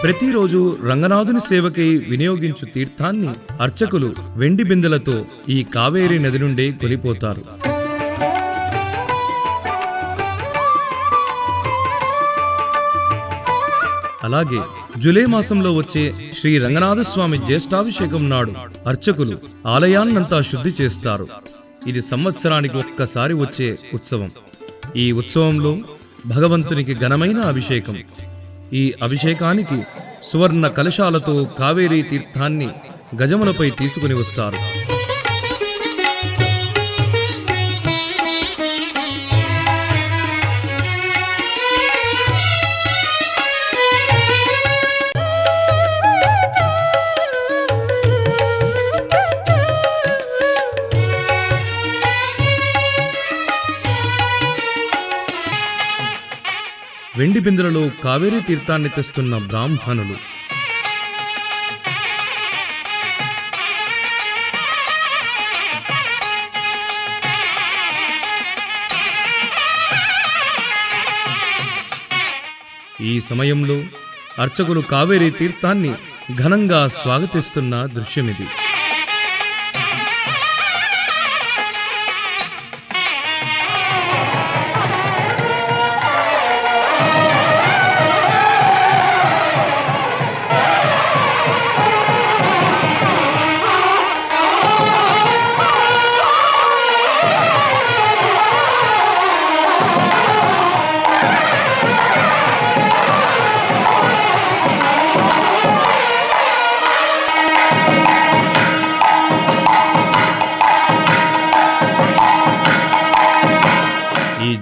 ప్రతిరోజు రంగనాథుని సేవకై వినియోగించు తీర్థాన్ని అర్చకులు వెండి బిందెలతో ఈ కావేరీ నది నుండే కొలిపోతారు. అలాగే జూలై మాసంలో వచ్చే శ్రీ రంగనాథస్వామి జ్యేష్ఠాభిషేకం నాడు అర్చకులు ఆలయాన్నంతా శుద్ధి చేస్తారు. ఇది సంవత్సరానికి ఒక్కసారి వచ్చే ఉత్సవం. ఈ ఉత్సవంలో భగవంతునికి ఘనమైన అభిషేకం. ఈ అభిషేకానికి సువర్ణ కలశాలతో కావేరీ తీర్థాన్ని గజములపై తీసుకుని వస్తారు. వెండి బిందెలలో కావేరీ తీర్థాన్ని తెస్తున్న బ్రాహ్మణులు ఈ సమయంలో అర్చకులు కావేరీ తీర్థాన్ని ఘనంగా స్వాగతిస్తున్న దృశ్యమిది.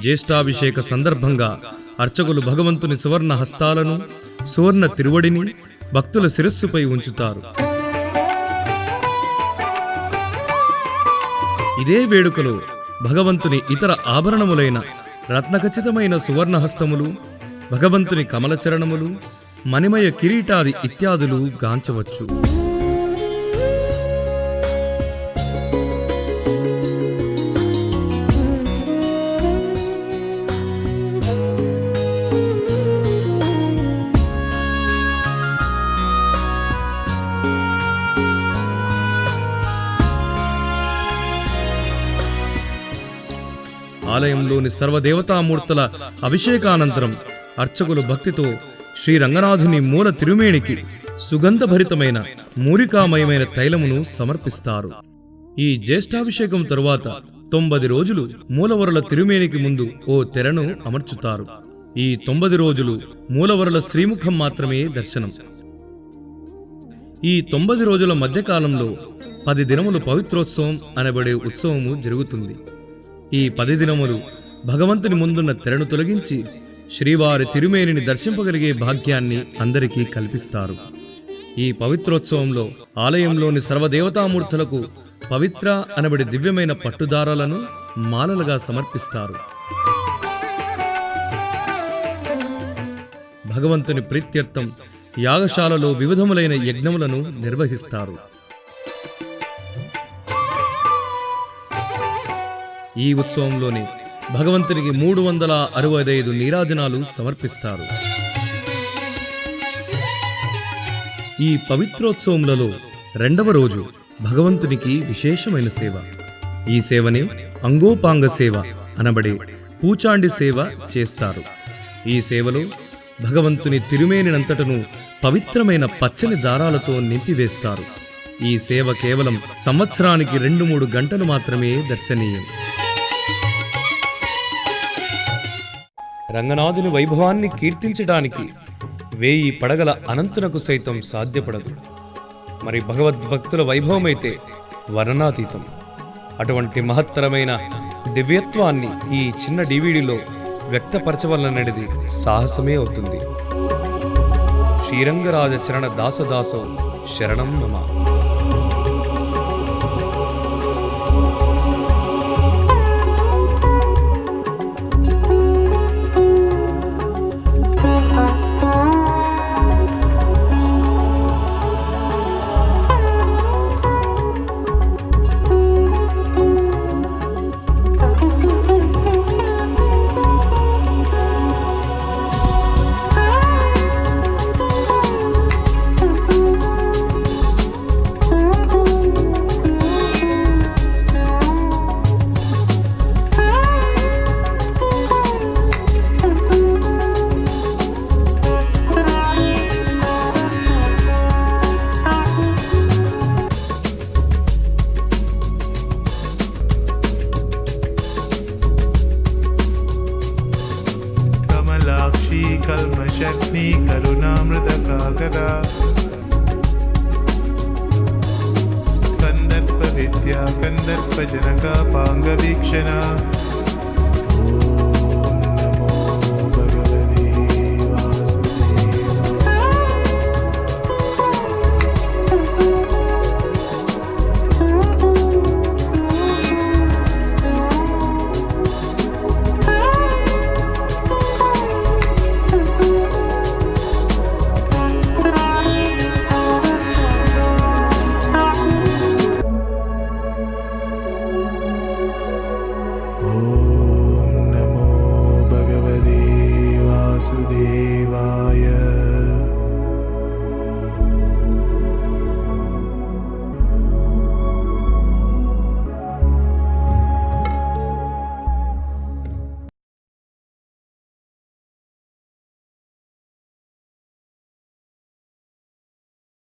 జ్యేష్ఠాభిషేక సందర్భంగా అర్చకులు భగవంతుని సువర్ణ హస్తాలను, సువర్ణ తిరువడిని భక్తుల శిరస్సుపై ఉంచుతారు. ఇదే వేడుకలో భగవంతుని ఇతర ఆభరణములైన రత్నఖచితమైన సువర్ణహస్తములు, భగవంతుని కమలచరణములు, మణిమయ కిరీటాది ఇత్యాదులు గాంచవచ్చు. ఆలయంలోని సర్వదేవతామూర్తుల అభిషేకానంతరం అర్చకులు భక్తితో శ్రీ రంగనాథుని మూల తిరుమేనికి సుగంధభరితమైన మూలికామయమైన తైలమును సమర్పిస్తారు. ఈ జ్యేష్ఠాభిషేకం తరువాత 90 రోజులు మూలవరుల తిరుమేనికి ముందు ఓ తెరను అమర్చుతారు. ఈ 90 రోజులు మూలవరుల శ్రీముఖం మాత్రమే దర్శనం. ఈ 90 రోజుల మధ్యకాలంలో 10 దినములు పవిత్రోత్సవం అనబడే ఉత్సవము జరుగుతుంది. ఈ 10 దినములు భగవంతుని ముందున్న తెరను తొలగించి శ్రీవారి తిరుమేనిని దర్శింపగలిగే భాగ్యాన్ని అందరికీ కల్పిస్తారు. ఈ పవిత్రోత్సవంలో ఆలయంలోని సర్వదేవతామూర్తులకు పవిత్ర అనబడి దివ్యమైన పట్టుదారాలను మాలలుగా సమర్పిస్తారు. భగవంతుని ప్రీత్యర్థం యాగశాలలో వివిధములైన యజ్ఞములను నిర్వహిస్తారు. ఈ ఉత్సవంలోనే భగవంతునికి 365 నీరాజనాలు సమర్పిస్తారు. ఈ పవిత్రోత్సవములలో 2వ రోజు భగవంతునికి విశేషమైన సేవ. ఈ సేవనే అంగోపాంగ సేవ అనబడే పూచాండి సేవ చేస్తారు. ఈ సేవలో భగవంతుని తిరుమేనినంతటను పవిత్రమైన పచ్చని దారాలతో నింపివేస్తారు. ఈ సేవ కేవలం సంవత్సరానికి 2-3 గంటలు మాత్రమే దర్శనీయం. రంగనాథుని వైభవాన్ని కీర్తించడానికి 1000 పడగల అనంతునకు సైతం సాధ్యపడదు. మరి భగవద్భక్తుల వైభవమైతే వర్ణనాతీతం. అటువంటి మహత్తరమైన దివ్యత్వాన్ని ఈ చిన్న డివిడిలో వ్యక్తపరచవలననేది సాహసమే అవుతుంది. శ్రీరంగరాజ చరణ దాసదాసో శరణం నమ. कल्मषग्नि करुणामृतकाकरा कन्दर्पविद्या कन्दर्पजनका पाङ्गवीक्षणा